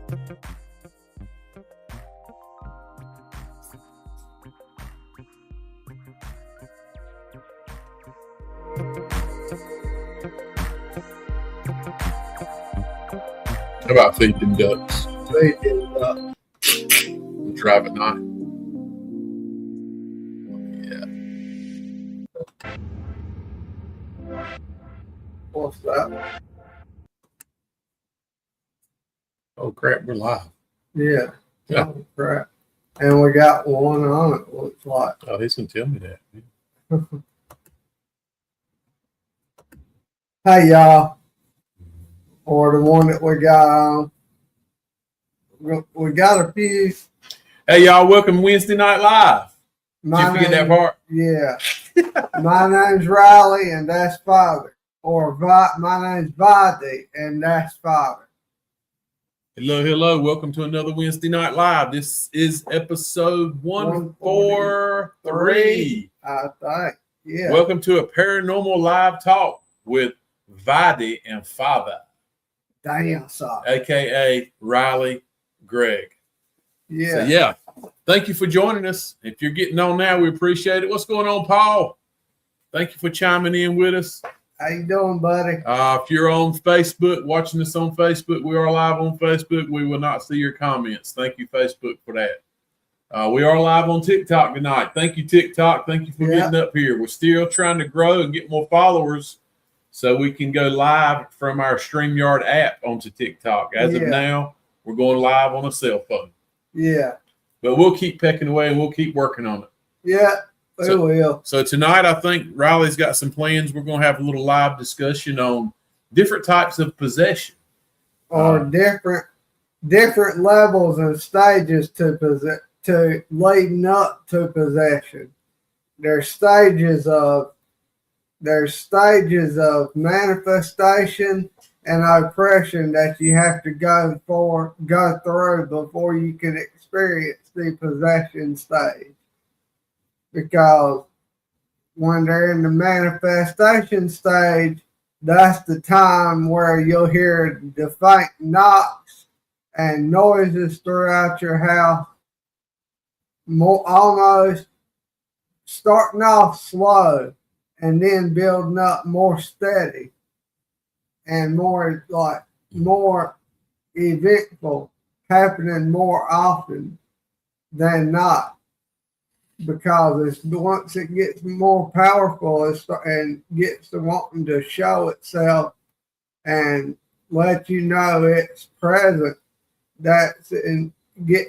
How about feed them ducks? Feed them ducks. We'll drive at night. Yeah. What's that? Oh crap, we're live. Yeah. Yeah. Oh crap. And we got one on it, looks like. Oh, he's gonna tell me that. Hey y'all. Or the one that we got on. We got a few. Hey y'all, welcome Wednesday Night Live. Did you forget that part? Yeah. My name's Riley and that's Father. Or my name's Vadi and that's Father. Hello. Welcome to another Wednesday Night Live. This is episode 143. I think. Yeah. Welcome to a Paranormal Live Talk with Vadi and Father. Damn, sorry. AKA Riley Greg. Yeah. So yeah, thank you for joining us. If you're getting on now, we appreciate it. What's going on, Paul? Thank you for chiming in with us. How you doing, buddy? If you're on Facebook, watching us on Facebook, we are live on Facebook. We will not see your comments. Thank you, Facebook, for that. We are live on TikTok tonight. Thank you, TikTok. Thank you for getting up here. We're still trying to grow and get more followers so we can go live from our StreamYard app onto TikTok. As of now, we're going live on a cell phone. Yeah. But we'll keep pecking away and we'll keep working on it. Yeah. We will. So tonight, I think Riley's got some plans. We're going to have a little live discussion on different types of possession. Or different levels and stages to leading up to possession. There's stages of manifestation and oppression that you have to go through before you can experience the possession stage. Because when they're in the manifestation stage, that's the time where you'll hear the faint knocks and noises throughout your house, almost starting off slow and then building up more steady and more eventful, happening more often than not. Because once it gets more powerful and gets to wanting to show itself and let you know it's present, that's getting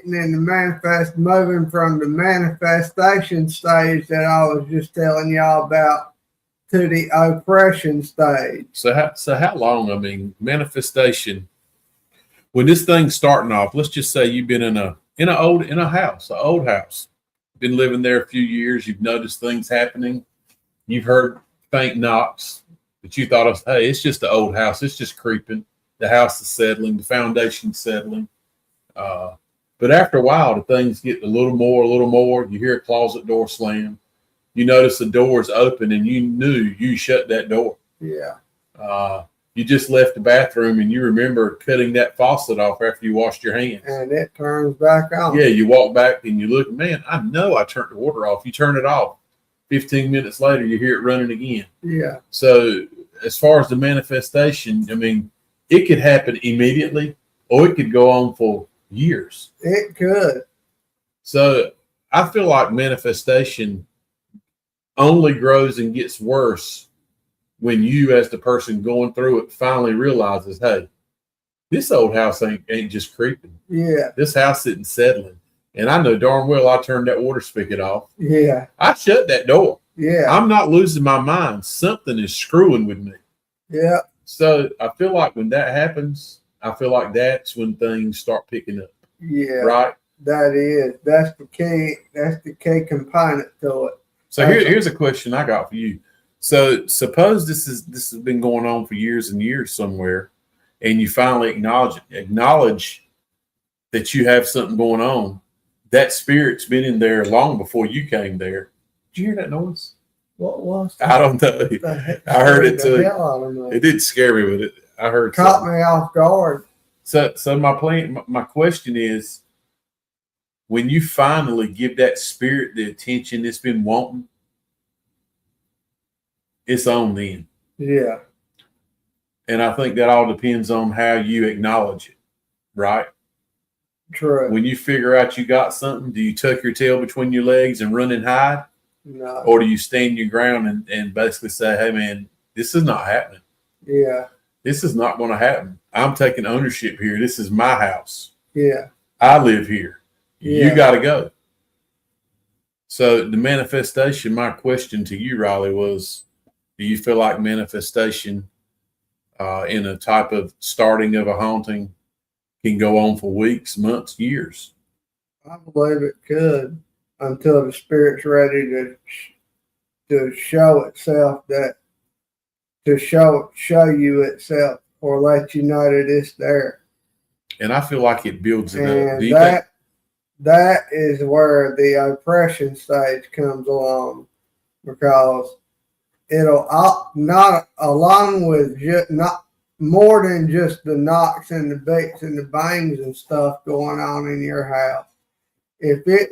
in the moving from the manifestation stage that I was just telling y'all about to the oppression stage. So how long? I mean, manifestation. When this thing's starting off, let's just say you've been in an old house. Been living there a few years. You've noticed things happening. You've heard faint knocks, but you thought, hey, it's just the old house. It's just creeping. The house is settling. The foundation's settling. But after a while, the things get a little more. You hear a closet door slam. You notice the door's open, and you knew you shut that door. Yeah. You just left the bathroom, and you remember cutting that faucet off after you washed your hands. And it turns back on. Yeah, you walk back, and you look, man, I know I turned the water off. You turn it off. 15 minutes later, you hear it running again. Yeah. So as far as the manifestation, I mean, it could happen immediately, or it could go on for years. It could. So I feel like manifestation only grows and gets worse when you, as the person going through it, finally realizes, hey, this old house ain't just creeping. Yeah. This house isn't settling. And I know darn well I turned that water spigot off. Yeah. I shut that door. Yeah. I'm not losing my mind. Something is screwing with me. Yeah. So I feel like when that happens, I feel like that's when things start picking up. Yeah. Right? That's the key. That's the key component to it. So here's a question I got for you. So suppose this has been going on for years and years somewhere, and you finally acknowledge that you have something going on. That spirit's been in there long before you came there. Did you hear that noise? What was that? I don't know. I heard it too. Hell out of me. It did scare me with it. I heard Caught me off guard. So my question is, when you finally give that spirit the attention it's been wanting, it's on then. Yeah. And I think that all depends on how you acknowledge it, right? True. When you figure out you got something, do you tuck your tail between your legs and run and hide? No. Or do you stand your ground and basically say, hey, man, this is not happening. Yeah. This is not going to happen. I'm taking ownership here. This is my house. Yeah. I live here. Yeah. You got to go. So the manifestation, my question to you, Riley, was, do you feel like manifestation in a type of starting of a haunting can go on for weeks, months, years? I believe it could until the spirit's ready to show itself, that to show you itself, or let you know that it's there. And I feel like it builds it up. And that is where the oppression stage comes along, because it'll not, along with not more than just the knocks and the beats and the bangs and stuff going on in your house. If a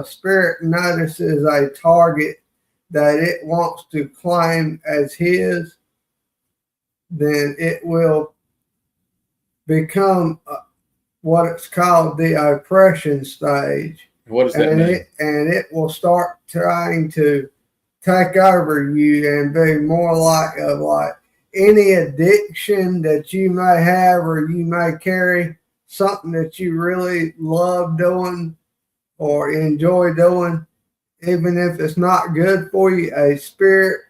spirit notices a target that it wants to claim as his, then it will become what it's called the oppression stage. What does that mean? It will start trying to take over you and be more like any addiction that you may have or you may carry, something that you really love doing or enjoy doing, even if it's not good for you, a spirit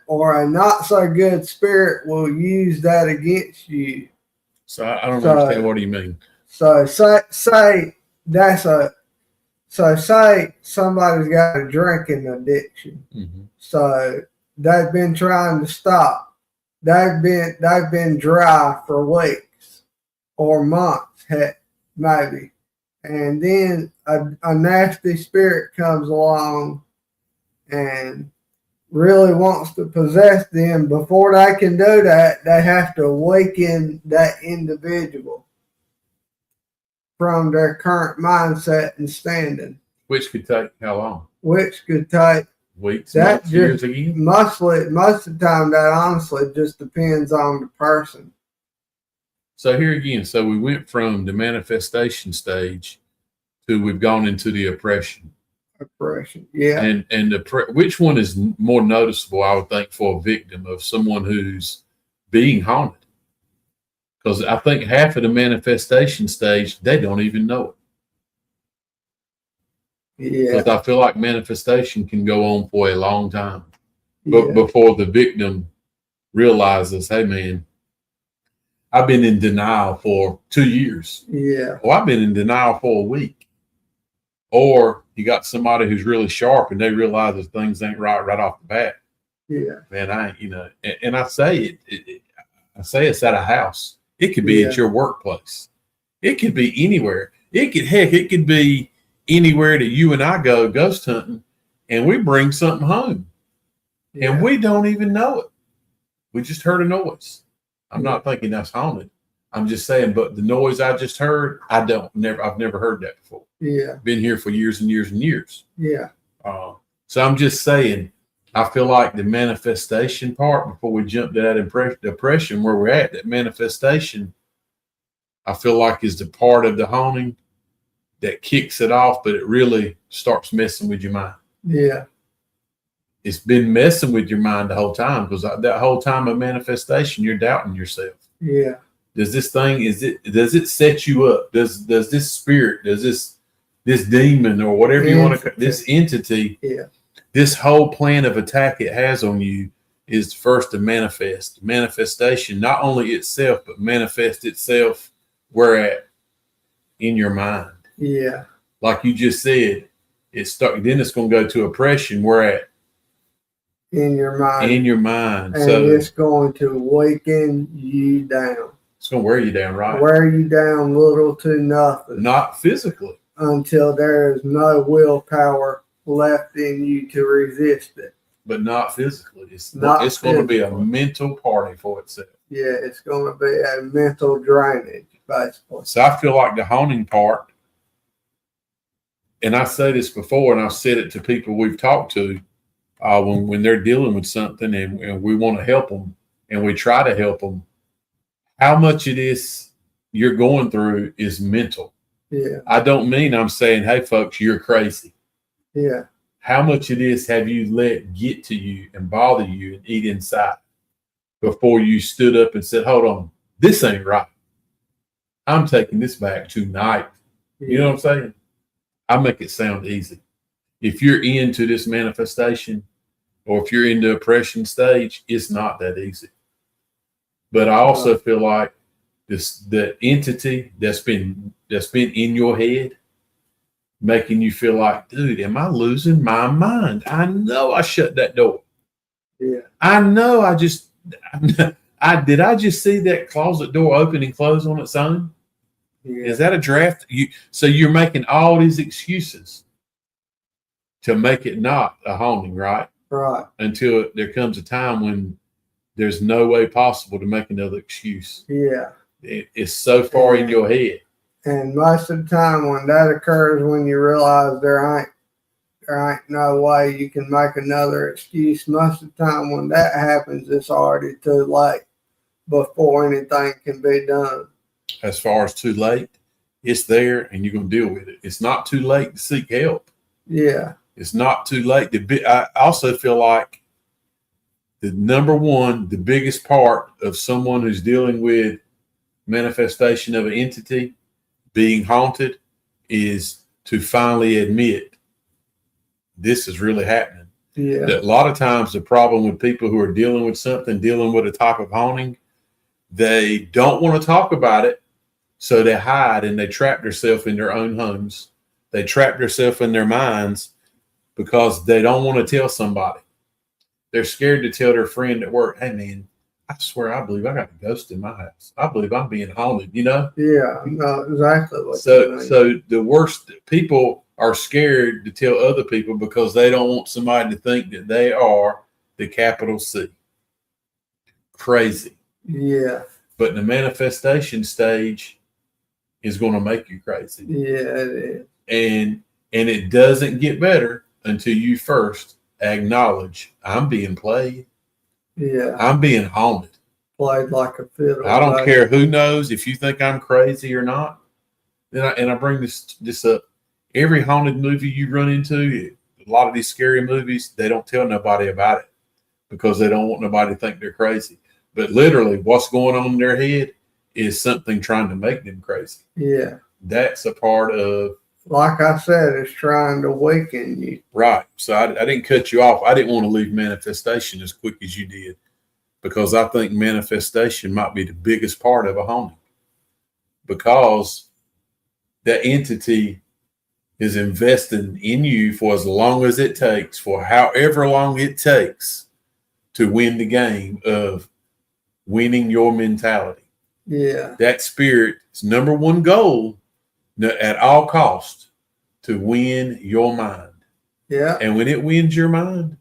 or a not so good spirit will use that against you. So I don't understand. What do you mean? So say somebody's got a drinking addiction. Mm-hmm. So they've been trying to stop. They've been dry for weeks or months, heck, maybe. And then a nasty spirit comes along and really wants to possess them. Before they can do that, they have to awaken that individual from their current mindset and standing. Which could take how long? Which could take weeks, months, years again? Most of the time, that honestly just depends on the person. So here again, so we went from the manifestation stage to we've gone into the oppression. Oppression, yeah. And which one is more noticeable, I would think, for a victim of someone who's being haunted? Because I think half of the manifestation stage, they don't even know it. Yeah. Because I feel like manifestation can go on for a long time. But before the victim realizes, hey, man, I've been in denial for 2 years. Yeah. Or I've been in denial for a week. Or you got somebody who's really sharp and they realize that things ain't right off the bat. Yeah. Man, and I say I say it's at a house. It could be at your workplace. It could be anywhere. It could be anywhere that you and I go ghost hunting and we bring something home. Yeah. And we don't even know it. We just heard a noise. I'm not thinking that's haunted. I'm just saying, but the noise I just heard, I've never heard that before. Yeah. Been here for years and years and years. Yeah. So I'm just saying, I feel like the manifestation part, before we jump to that depression where we're at, that manifestation, I feel like is the part of the haunting that kicks it off, but it really starts messing with your mind. Yeah. It's been messing with your mind the whole time, because that whole time of manifestation, you're doubting yourself. Yeah. Does this thing, does it set you up? Does this spirit, does this demon or whatever you want to, this entity, this whole plan of attack it has on you is first to manifest. Manifestation, not only itself, but manifest itself where at? In your mind. Yeah. Like you just said, then it's going to go to oppression where at? In your mind. In your mind. And so it's going to weaken you down. It's going to wear you down, right? Wear you down little to nothing. Not physically. Until there is no willpower left in you to resist it. but not physically. It's Not going to be a physically. mental party for itself. Yeah, it's going to be a mental drainage, basically. So I feel like the haunting part, and I say this before, and I've said it to people we've talked to, when they're dealing with something and we want to help them and we try to help them, how much of this you're going through is mental. Yeah, I don't mean I'm saying, hey, folks, you're crazy. yeah, How much of this have you let get to you and bother you and eat inside before you stood up and said, hold on, this ain't right. I'm taking this back tonight. yeah. You know what I'm saying? I make it sound easy. If you're into this manifestation or if you're in the oppression stage, it's not that easy. But I also feel like the entity that's been in your head, making you feel like, dude, am I losing my mind? I know I shut that door. Yeah. I know I just did I just see that closet door open and close on its own? Yeah. Is that a draft? So you're making all these excuses to make it not a haunting, right? Right. Until there comes a time when there's no way possible to make another excuse. Yeah. It's so far in your head. And most of the time when that occurs, when you realize there ain't no way you can make another excuse, most of the time when that happens, it's already too late before anything can be done. As far as too late, it's there and you're going to deal with it. It's not too late to seek help. Yeah. It's not too late I also feel like the biggest part of someone who's dealing with manifestation of an entity being haunted is to finally admit this is really happening. Yeah. That a lot of times the problem with people who are dealing with something, dealing with a type of haunting, they don't want to talk about it. So they hide and they trap themselves in their own homes. They trap themselves in their minds because they don't want to tell somebody. They're scared to tell their friend at work, hey man, I swear I believe I got a ghost in my house. I believe I'm being haunted, you know? Yeah, no, exactly what So you mean. so the worst people are scared to tell other people because they don't want somebody to think that they are the capital C. Crazy. Yeah. But the manifestation stage is going to make you crazy. Yeah, it is. And it doesn't get better until you first acknowledge I'm being played. Yeah. I'm being haunted. Played like a fiddle. I don't care who knows if you think I'm crazy or not. And I bring this up. Every haunted movie you run into, a lot of these scary movies, they don't tell nobody about it because they don't want nobody to think they're crazy. But literally, what's going on in their head is something trying to make them crazy. Yeah. That's a part of, like I said, it's trying to weaken you. Right. So I didn't cut you off. I didn't want to leave manifestation as quick as you did because I think manifestation might be the biggest part of a haunting because that entity is investing in you for as long as it takes, for however long it takes to win the game of winning your mentality. Yeah. That spirit's number one goal at all costs to win your mind. Yeah. And when it wins your mind,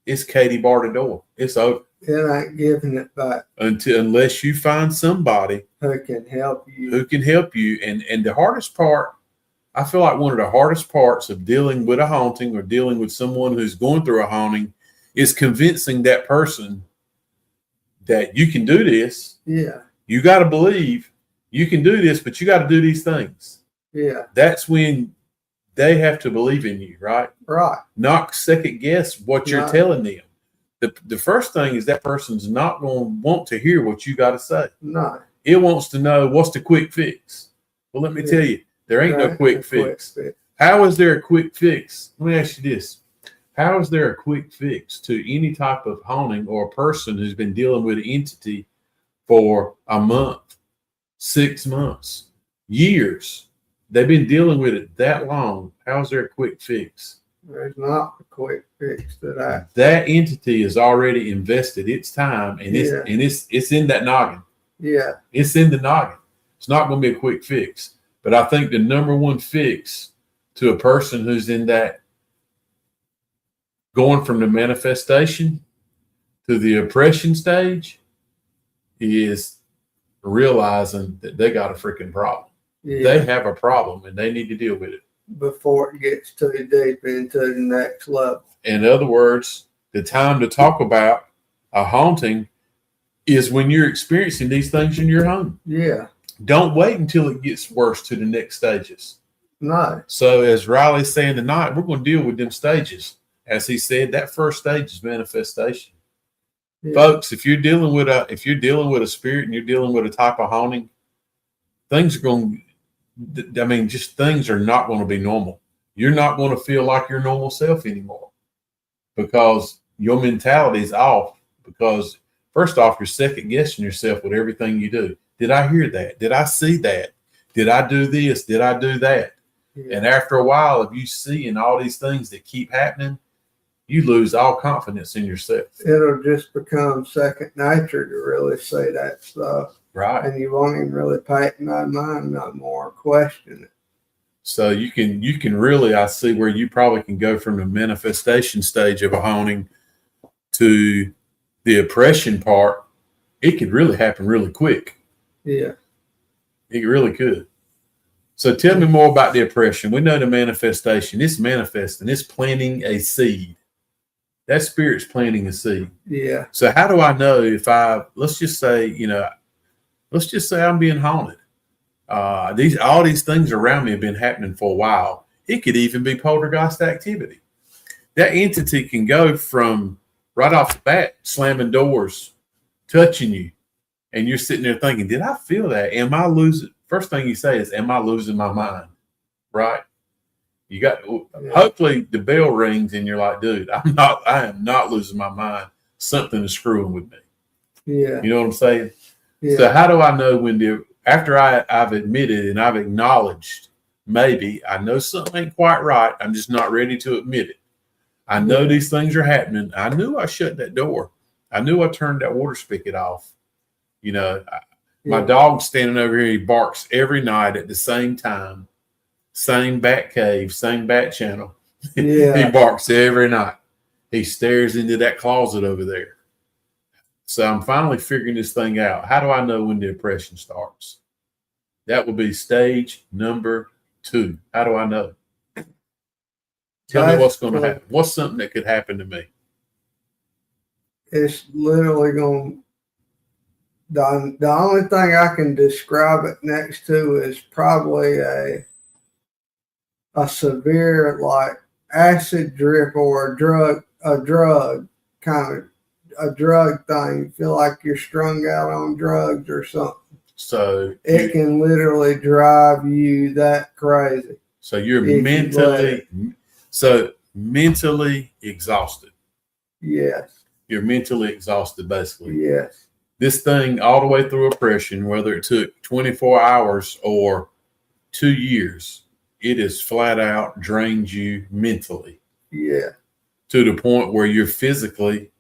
it's Katie bar the door. It's over. It ain't giving it back Unless you find somebody who can help you. And the hardest part, I feel like one of the hardest parts of dealing with a haunting or dealing with someone who's going through a haunting is convincing that person that you can do this. Yeah. You got to believe you can do this, but you got to do these things. Yeah. That's when they have to believe in you, right? Right. Not second guess what you're telling them. The first thing is that person's not going to want to hear what you got to say. No. It wants to know what's the quick fix. Well, let me tell you, there ain't no quick fix. How is there a quick fix? Let me ask you this. How is there a quick fix to any type of haunting or a person who's been dealing with an entity for a month, 6 months, years? They've been dealing with it that long. How is there a quick fix? There's not a quick fix to that. That entity has already invested its time and it's in that noggin. Yeah. It's in the noggin. It's not going to be a quick fix. But I think the number one fix to a person who's in that going from the manifestation to the oppression stage is realizing that they got a freaking problem. Yeah. They have a problem and they need to deal with it before it gets too deep into the next level. In other words, the time to talk about a haunting is when you're experiencing these things in your home. Yeah. Don't wait until it gets worse to the next stages. No. So as Riley's saying tonight, we're going to deal with them stages. As he said, that first stage is manifestation. Yeah. Folks, if you're dealing with a spirit and you're dealing with a type of haunting, things are going to, I mean, just things are not going to be normal. You're not going to feel like your normal self anymore because your mentality is off. Because first off, you're second guessing yourself with everything you do. Did I hear that? Did I see that? Did I do this? Did I do that? Yeah. And after a while of you seeing all these things that keep happening, you lose all confidence in yourself. It'll just become second nature to really say that stuff. Right. And you won't even really pay it no mind no more, question it. So you can really, I see where you probably can go from the manifestation stage of a haunting to the oppression part. It could really happen really quick. Yeah. It really could. So tell me more about the oppression. We know the manifestation. It's manifesting. It's planting a seed. That spirit's planting a seed. Yeah. So how do I know if let's just say I'm being haunted. All these things around me have been happening for a while. It could even be poltergeist activity. That entity can go from right off the bat, slamming doors, touching you. And you're sitting there thinking, did I feel that? Am I losing? First thing you say is, am I losing my mind? Right? You got, hopefully the bell rings and you're like, dude, I am not losing my mind. Something is screwing with me. Yeah. You know what I'm saying? Yeah. So how do I know after I've admitted and I've acknowledged, maybe I know something ain't quite right. I'm just not ready to admit it. I know these things are happening. I knew I shut that door. I knew I turned that water spigot off. You know, my dog's standing over here. He barks every night at the same time. Same bat cave, same bat channel. Yeah. He barks every night. He stares into that closet over there. So I'm finally figuring this thing out. How do I know when the oppression starts? That would be stage number 2. How do I know? Tell me what's going to happen. What's something that could happen to me? It's literally going. The only thing I can describe it next to is probably a severe like acid drip or a drug kind of a drug thing. You feel like you're strung out on drugs or something. So it can literally drive you that crazy. So you're mentally exhausted. Yes. You're mentally exhausted, basically. Yes. This thing all the way through oppression, whether it took 24 hours or 2 years, it is flat out drained you mentally. Yeah. To the point where you're physically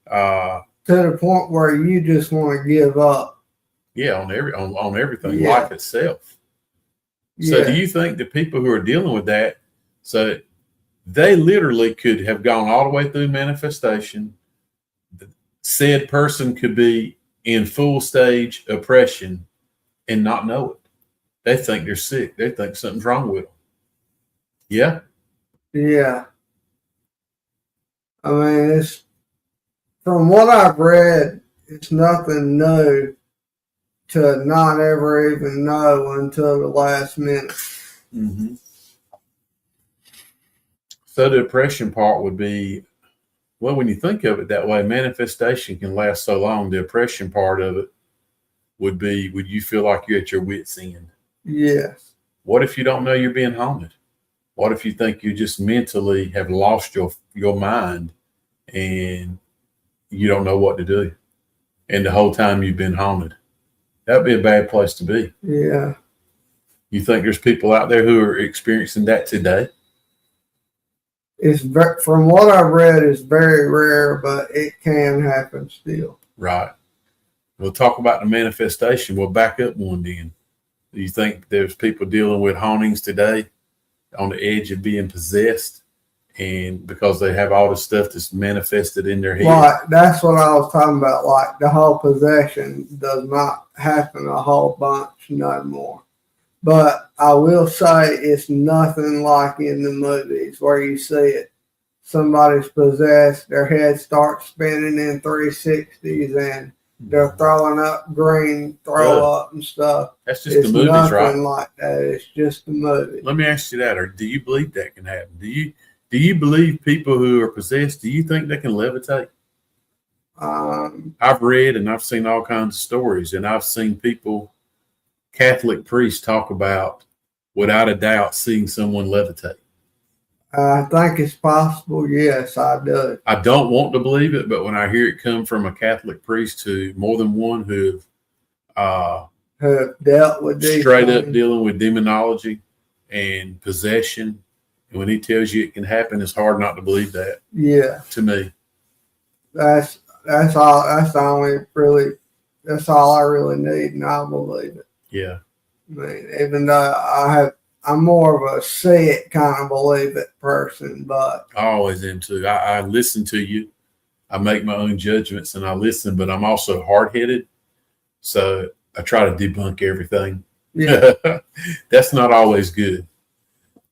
to the point where you just want to give up. Yeah, on everything, life itself. So do you think the people who are dealing with that, so they literally could have gone all the way through manifestation. Said person could be in full stage oppression and not know it. They think they're sick. They think something's wrong with them. Yeah? Yeah. I mean, it's from what I've read, it's nothing new to not ever even know until the last minute. Mm-hmm. So the oppression part would be, well, when you think of it that way, manifestation can last so long. The oppression part of it would be, would you feel like you're at your wit's end? Yes. What if you don't know you're being haunted? What if you think you just mentally have lost your mind and you don't know what to do? And the whole time you've been haunted. That'd be a bad place to be. Yeah. You think there's people out there who are experiencing that today? From what I've read, it's very rare, but it can happen still. Right. We'll talk about the manifestation. We'll back up one then. Do you think there's people dealing with hauntings today on the edge of being possessed and because they have all this stuff that's manifested in their head. Right, that's what I was talking about. Like the whole possession does not happen a whole bunch no more. But I will say it's nothing like in the movies where you see it. Somebody's possessed, their head starts spinning in 360s, and they're throwing up green, throw up and stuff. That's just the movies, nothing right? like that. It's just the movie. Let me ask you that, or do you believe that can happen? Do you believe people who are possessed, do you think they can levitate? I've read and I've seen all kinds of stories, and I've seen people, Catholic priests, talk about, without a doubt, seeing someone levitate. I think it's possible. Yes, I do. I don't want to believe it, but when I hear it come from a Catholic priest to more than one who have dealt with these straight things. up dealing with demonology and possession, and when he tells you it can happen, it's hard not to believe that. Yeah, to me, that's all. That's the only really. That's all I really need, and I believe it. Yeah. I mean, even though I'm more of a see it kind of believe it person, but I always am too. I listen to you. I make my own judgments and I listen, but I'm also hard-headed. So I try to debunk everything. yeah, That's not always good.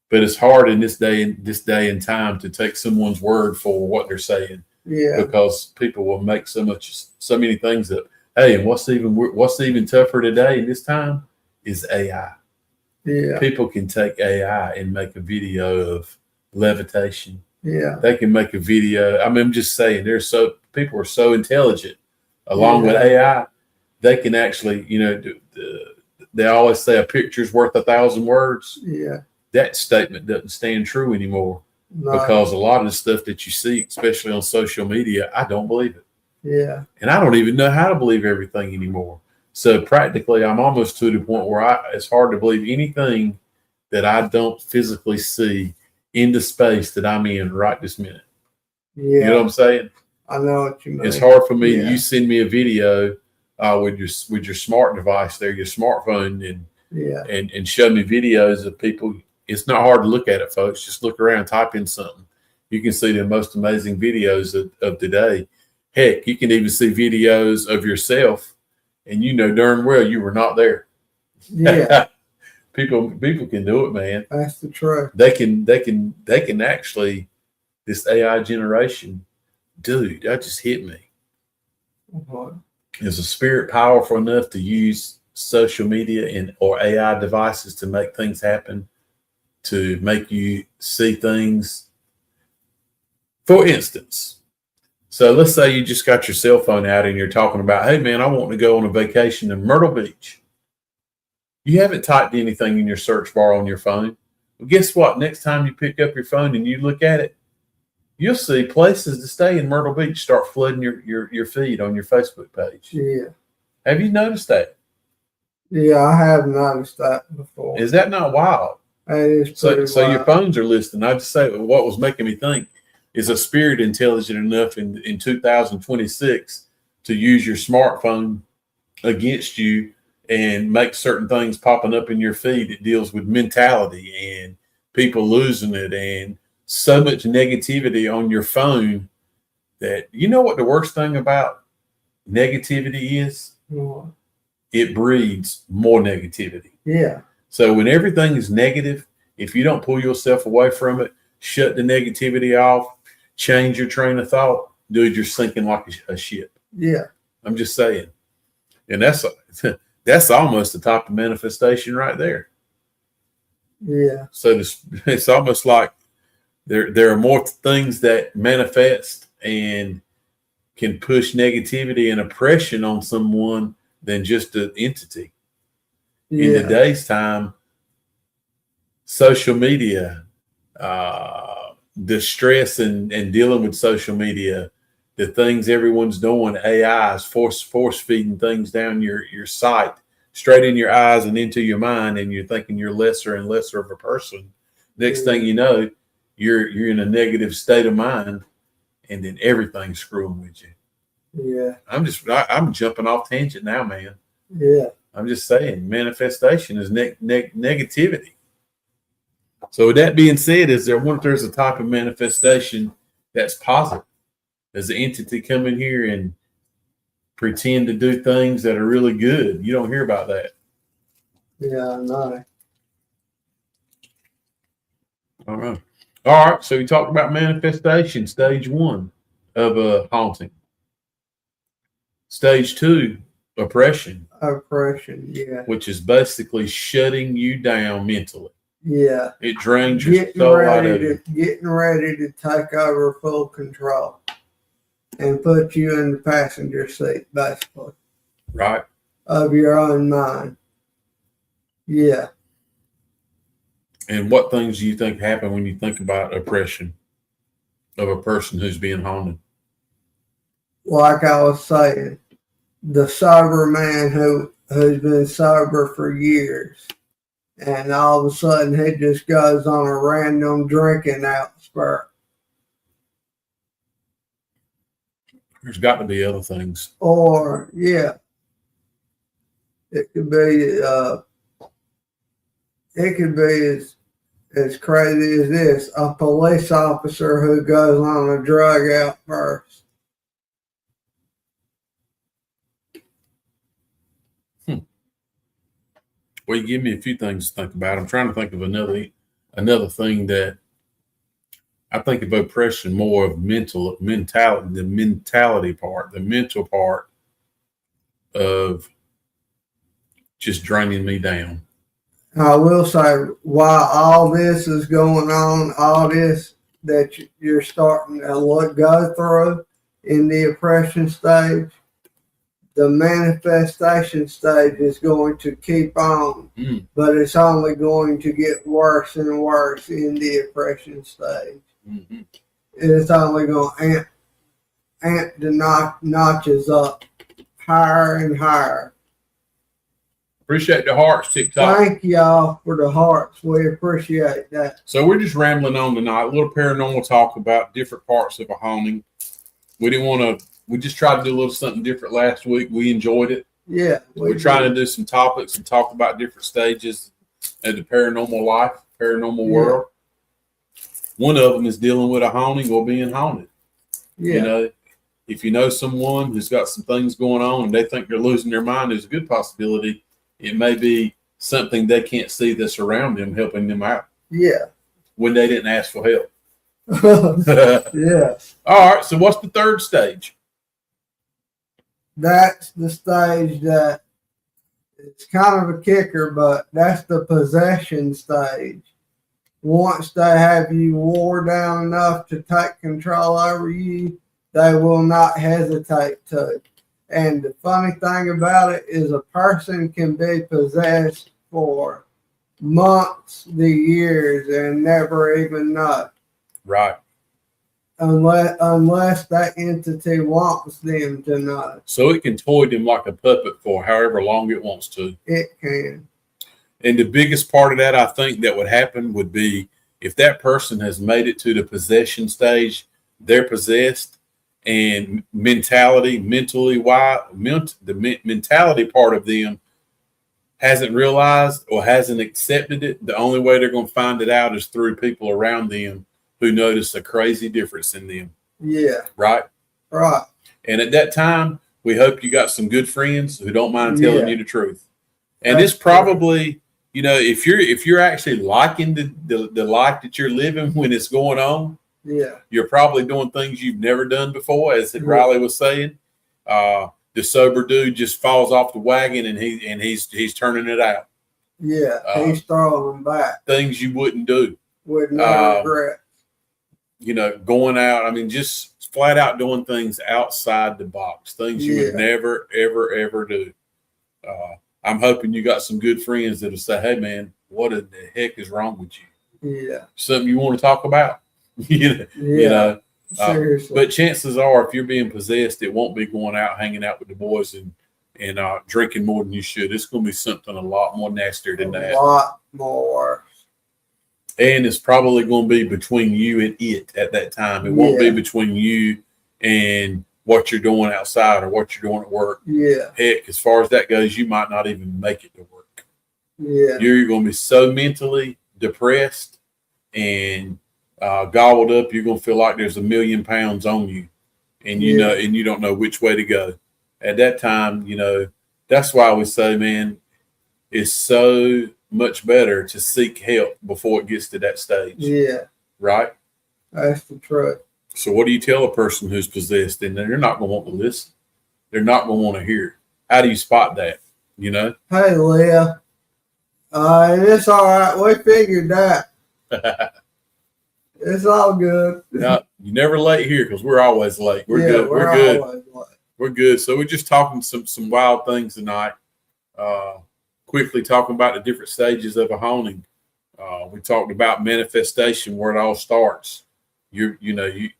But it's hard in this day and time to take someone's word for what they're saying. yeah, Because people will make so many things up. Hey, and what's even tougher today in this time is AI. yeah, People can take AI and make a video of levitation. yeah, They can make a video. I mean, I'm just saying, people are so intelligent. Along with AI, they can actually, they always say a picture's worth 1,000 words. yeah. That statement doesn't stand true anymore No, because a lot of the stuff that you see, especially on social media, I don't believe it. yeah, And I don't even know how to believe everything anymore. So practically, I'm almost to the point where it's hard to believe anything that I don't physically see in the space that I'm in right this minute. yeah. You know what I'm saying? I know what you mean. It's hard for me. Yeah. You send me a video with your smart device there, your smartphone, and show me videos of people. It's not hard to look at it, folks. Just look around, type in something. You can see the most amazing videos of today. Heck, you can even see videos of yourself, and you know darn well you were not there. Yeah, people can do it, man. that's the truth. They can actually, this AI generation, dude, that just hit me. Uh-huh. Is a spirit powerful enough to use social media or AI devices to make things happen, to make you see things? For instance, so let's say you just got your cell phone out and you're talking about, hey man, I want to go on a vacation in Myrtle Beach. You haven't typed anything in your search bar on your phone. Well, guess what? Next time you pick up your phone and you look at it, you'll see places to stay in Myrtle Beach start flooding your feed on your Facebook page. Yeah. Have you noticed that? Yeah, I have noticed that before. Is that not wild? That is pretty So your wild. phones are listening. I just say what was making me think is a spirit intelligent enough in 2026 to use your smartphone against you and make certain things popping up in your feed that deals with mentality and people losing it and so much negativity on your phone that, you know what the worst thing about negativity is? It breeds more negativity. Yeah. So when everything is negative, if you don't pull yourself away from it, shut the negativity off, change your train of thought, dude, you're sinking like a ship. Yeah. I'm just saying. And that's almost the type of manifestation right there. Yeah. So it's almost like there are more things that manifest and can push negativity and oppression on someone than just an entity. Yeah. In today's time, social media, the stress and dealing with social media, the things everyone's doing, AI is force feeding things down your sight, straight in your eyes and into your mind, and you're thinking you're lesser and lesser of a person. Next thing you know, you're in a negative state of mind, and then everything's screwing with you. Yeah. I'm jumping off tangent now, man. Yeah. I'm just saying, manifestation is negativity. So with that being said, I wonder if there's a type of manifestation that's positive? Does the entity come in here and pretend to do things that are really good? You don't hear about that. Yeah, I know. All right. All right. So we talked about manifestation, stage 1 of a haunting. Stage 2, oppression. Oppression, yeah. Which is basically shutting you down mentally. Yeah. It drains your soul out of you. Getting ready to take over full control and put you in the passenger seat, basically. Right. Of your own mind. Yeah. And what things do you think happen when you think about oppression of a person who's being haunted? Like I was saying, the sober man who's been sober for years, and all of a sudden he just goes on a random drinking outspurt. There's got to be other things. Or, yeah, it could be as crazy as this, a police officer who goes on a drug outburst. Well, you give me a few things to think about. I'm trying to think of another thing that I think of oppression more of mentality, the mentality part, the mental part of just draining me down. I will say, while all this is going on, all this that you're starting to go through in the oppression stage, the manifestation stage is going to keep on, but it's only going to get worse and worse in the oppression stage. Mm-hmm. It's only going to amp the notches up higher and higher. Appreciate the hearts, TikTok. Thank y'all for the hearts. We appreciate that. So we're just rambling on tonight. A little paranormal talk about different parts of a haunting. We just tried to do a little something different last week. We enjoyed it. Yeah. We're trying to do some topics and talk about different stages of the paranormal life, paranormal world. One of them is dealing with a haunting or being haunted. Yeah. You know, if you know someone who's got some things going on and they think they're losing their mind, there's a good possibility it may be something they can't see that's around them helping them out. Yeah. When they didn't ask for help. Yeah. All right. So what's the third stage? That's the stage that it's kind of a kicker, but that's the possession stage. Once they have you wore down enough to take control over you, they will not hesitate to. And the funny thing about it is a person can be possessed for months to years and never even know. Right. Unless that entity wants them to know. So it can toy them like a puppet for however long it wants to. It can. And the biggest part of that, I think, that would happen would be if that person has made it to the possession stage, they're possessed, and the mentality part of them hasn't realized or hasn't accepted it. The only way they're going to find it out is through people around them who notice a crazy difference in them. Yeah. Right? Right. And at that time, we hope you got some good friends who don't mind telling you the truth. And it's probably, you know, if you're actually liking the life that you're living when it's going on, you're probably doing things you've never done before, as Riley was saying. The sober dude just falls off the wagon and he's turning it out. Yeah, he's throwing them back. Things you wouldn't do. With no regret. You know, going out, I mean, just flat out doing things outside the box, things you would never, ever, ever do. I'm hoping you got some good friends that'll say, hey, man, what in the heck is wrong with you? Yeah. Something you want to talk about? You know, seriously. But chances are, if you're being possessed, it won't be going out, hanging out with the boys and drinking more than you should. It's going to be something a lot more nastier than that. A lot more. And it's probably going to be between you and it at that time. It won't be between you and what you're doing outside or what you're doing at work. Yeah. Heck, as far as that goes, you might not even make it to work. Yeah. You're going to be so mentally depressed and gobbled up, you're gonna feel like there's 1,000,000 pounds on you, and you know, and you don't know which way to go. At that time, you know, that's why we say, man, it's so much better to seek help before it gets to that stage. Yeah. Right? That's the truth. So what do you tell a person who's possessed? And they're not going to want to listen. They're not going to want to hear it. How do you spot that? You know? Hey, Leah. And it's all right. We figured that. It's all good. No, you're never late here because we're always late. We're good. We're good. We're good. So we're just talking some wild things tonight. Quickly talking about the different stages of a haunting. We talked about manifestation, where it all starts. The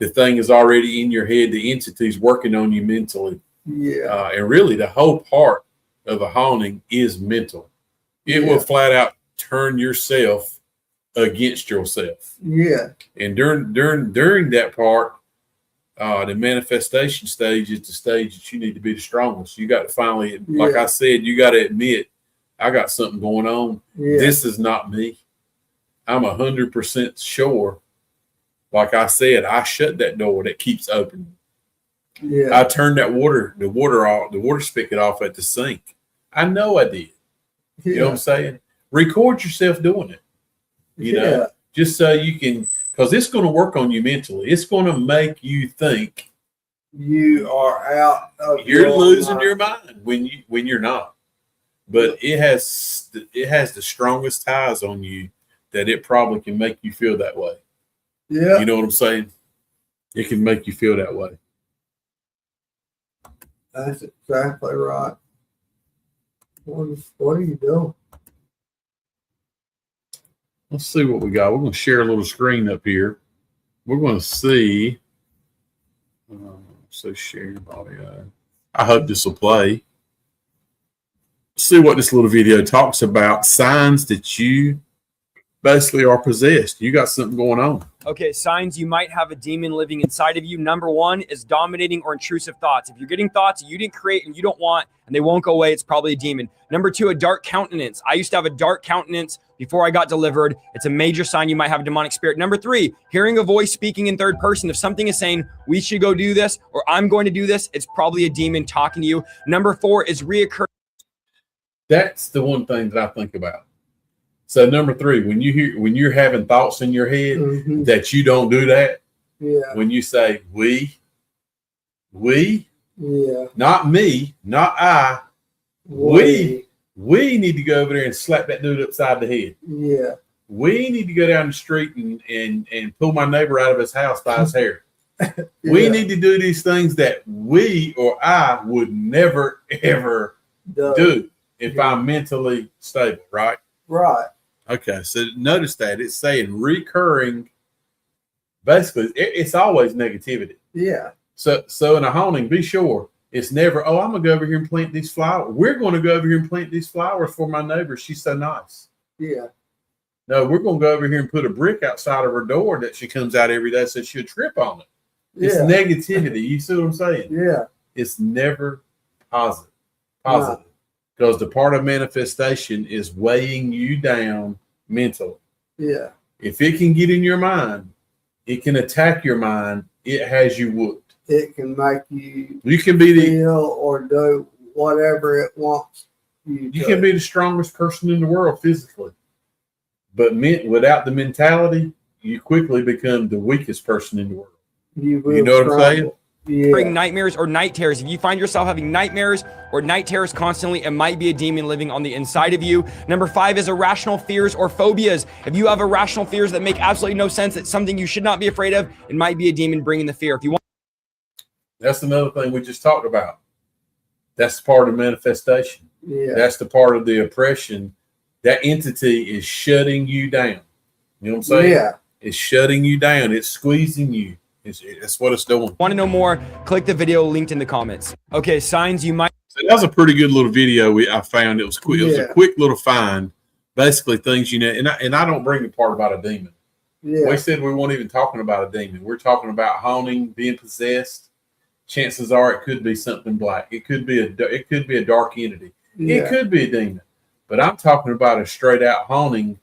thing is already in your head. The entity's working on you mentally. Yeah. And really, the whole part of a haunting is mental. It will flat out turn yourself against yourself. Yeah. And during that part, the manifestation stage is the stage that you need to be the strongest. You got to finally, like I said, you got to admit, I got something going on. Yeah. This is not me. I'm 100% sure. Like I said, I shut that door that keeps opening. Yeah. I turned the water spigot off at the sink. I know I did. You know what I'm saying? Record yourself doing it. You know, just so you can, because it's going to work on you mentally. It's going to make you think you are out of you're losing your mind when you're not. But it has the strongest ties on you that it probably can make you feel that way. Yeah. You know what I'm saying? It can make you feel that way. That's exactly right. What are you doing? Let's see what we got. We're going to share a little screen up here. We're going to see. So share audio. I hope this will play. See what this little video talks about. Signs that you basically are possessed. You got something going on. Okay, signs you might have a demon living inside of you. Number one is dominating or intrusive thoughts. If you're getting thoughts you didn't create and you don't want and they won't go away, it's probably a demon. Number two, a dark countenance. I used to have a dark countenance before I got delivered. It's a major sign you might have a demonic spirit. Number three, hearing a voice speaking in third person. If something is saying, we should go do this, or I'm going to do this, it's probably a demon talking to you. Number four is reoccurring. That's the one thing that I think about. So number three, when you're having thoughts in your head that you don't do that. Yeah. When you say we, yeah, not me, not I, we need to go over there and slap that dude upside the head. Yeah. We need to go down the street and pull my neighbor out of his house by his hair. We need to do these things that we or I would never, ever do if I'm mentally stable, right? Right. Okay, so notice that it's saying recurring. Basically, it's always negativity. Yeah. So in a haunting, be sure it's never, oh, I'm going to go over here and plant these flowers. We're going to go over here and plant these flowers for my neighbor. She's so nice. Yeah. No, we're going to go over here and put a brick outside of her door that she comes out every day so she'll trip on it. It's negativity. You see what I'm saying? Yeah. It's never positive. Positive. Because the part of manifestation is weighing you down mentally. Yeah. If it can get in your mind, it can attack your mind. It has you whooped. It can make you can be feel or do whatever it wants you to. You can be the strongest person in the world physically. But without the mentality, you quickly become the weakest person in the world. You know what I'm saying? Yeah. Nightmares or night terrors. If you find yourself having nightmares or night terrors constantly, it might be a demon living on the inside of you. Number five is irrational fears or phobias. If you have irrational fears that make absolutely no sense, it's something you should not be afraid of. It might be a demon bringing the fear. If you want, that's another thing we just talked about. That's part of manifestation. Yeah. That's the part of the oppression. That entity is shutting you down. You know what I'm saying? Yeah. It's shutting you down. It's squeezing you. That's what it's doing. Want to know more? Click the video linked in the comments. Okay, signs you might. So that was a pretty good little video I found. It was quick. It was a quick little find. Basically, things you know, and I don't bring the part about a demon. Yeah. We said we weren't even talking about a demon. We're talking about haunting, being possessed. Chances are it could be something black. It could be a dark entity. Yeah. It could be a demon. But I'm talking about a straight out haunting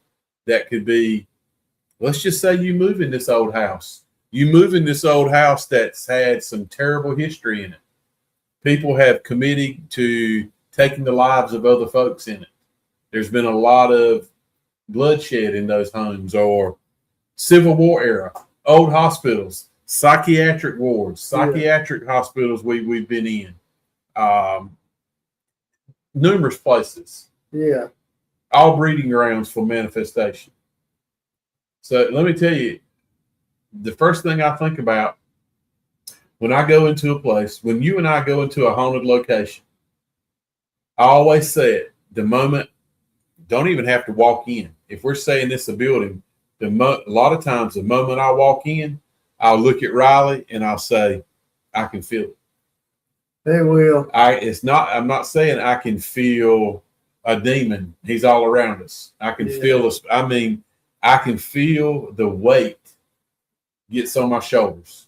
that could be, let's just say you move in this old house. You move in this old house that's had some terrible history in it. People have committed to taking the lives of other folks in it. There's been a lot of bloodshed in those homes, or Civil War era, old hospitals, psychiatric wards, psychiatric hospitals we've been in, numerous places. Yeah. All breeding grounds for manifestation. So let me tell you, the first thing I think about when I go into a place, when you and I go into a haunted location, I always say it, the moment, don't even have to walk in. If we're saying this a building, a lot of times the moment I walk in, I'll look at Riley and I'll say, I can feel it. They will. I'm not saying I can feel a demon. He's all around us. I can feel this. I mean, I can feel the weight gets on my shoulders.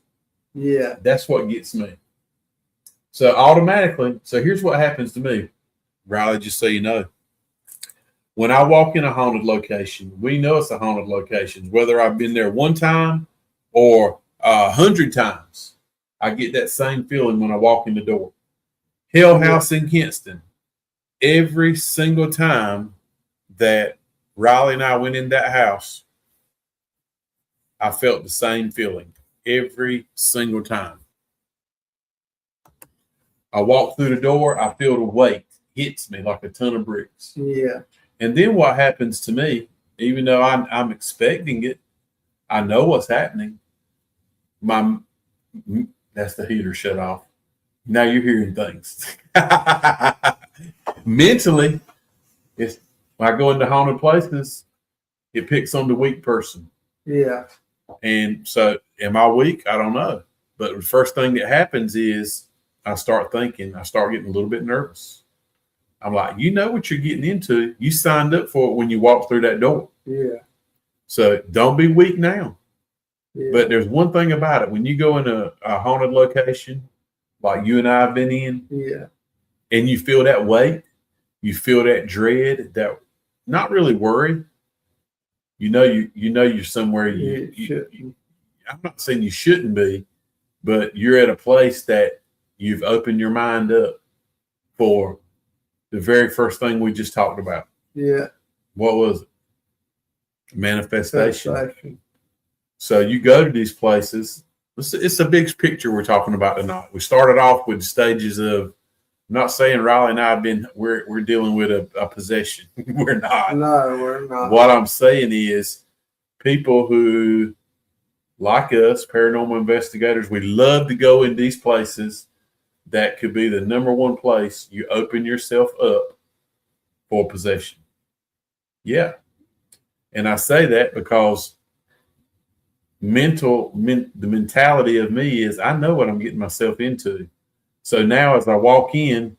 Yeah. That's what gets me. So automatically, so here's what happens to me, Riley, just so you know. When I walk in a haunted location, we know it's a haunted location, whether I've been there one time or 100 times. I get that same feeling when I walk in the door. Hell House in Kinston, every single time that Riley and I went in that house, I felt the same feeling every single time. I walk through the door, I feel the weight hits me like a ton of bricks. Yeah. And then what happens to me, even though I'm expecting it, I know what's happening. That's the heater shut off. Now you're hearing things. Mentally, when I go into haunted places, it picks on the weak person. Yeah. And so am I weak? I don't know. But the first thing that happens is I start getting a little bit nervous. I'm like, you know what you're getting into. You signed up for it when you walked through that door. Yeah. So don't be weak now. Yeah. But there's one thing about it. When you go in a haunted location, like you and I have been in, and you feel that weight, you feel that dread, that not really worry. You know you're somewhere I'm not saying you shouldn't be, but you're at a place that you've opened your mind up for the very first thing we just talked about. Yeah. What was it? Manifestation. So you go to these places. It's a big picture we're talking about tonight. We started off with stages of, I'm not saying Riley and I we're dealing with a possession. We're not. No, we're not. What I'm saying is people who, like us, paranormal investigators, we love to go in these places that could be the number one place you open yourself up for possession. Yeah. And I say that because the mentality of me is I know what I'm getting myself into. So now as I walk in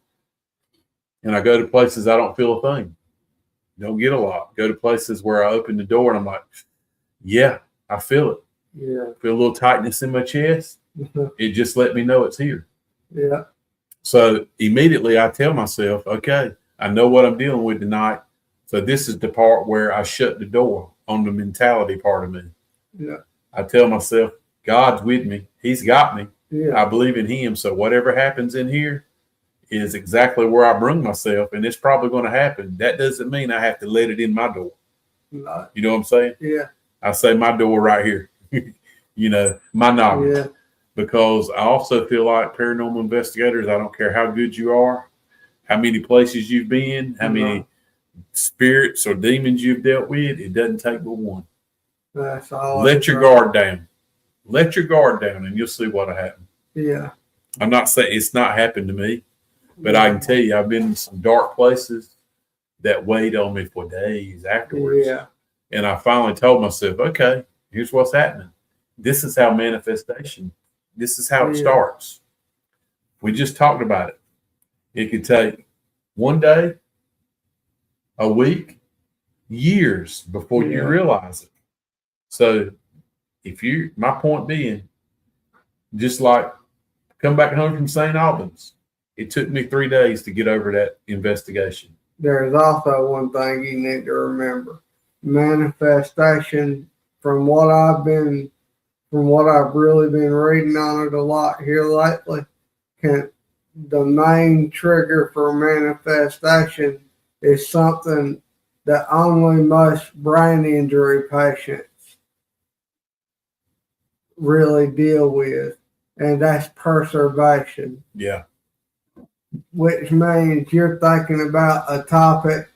and I go to places I don't feel a thing. Don't get a lot. Go to places where I open the door and I'm like, yeah, I feel it. Yeah. Feel a little tightness in my chest. It just let me know it's here. Yeah. So immediately I tell myself, okay, I know what I'm dealing with tonight. So this is the part where I shut the door on the mentality part of me. Yeah. I tell myself, God's with me. He's got me. Yeah. I believe in him. So whatever happens in here is exactly where I bring myself. And it's probably going to happen. That doesn't mean I have to let it in my door. No. You know what I'm saying? Yeah. I say my door right here. My noggin. Yeah. Because I also feel like paranormal investigators, I don't care how good you are, how many places you've been, how many spirits or demons you've dealt with, it doesn't take but one. That's all. Let your guard down. Let your guard down and you'll see what'll happen. Yeah. I'm not saying it's not happened to me, but I can tell you I've been in some dark places that weighed on me for days afterwards. Yeah. And I finally told myself, okay, here's what's happening. This is how manifestation, this is how it starts. We just talked about it. It could take one day, a week, years before you realize it. So my point being, just like come back home from St. Albans, it took me 3 days to get over that investigation. There's also one thing you need to remember. manifestation from what I've really been reading on it a lot here lately. The main trigger for manifestation is something that only most brain injury patients really deal with, and that's perseveration. Yeah. Which means you're thinking about a topic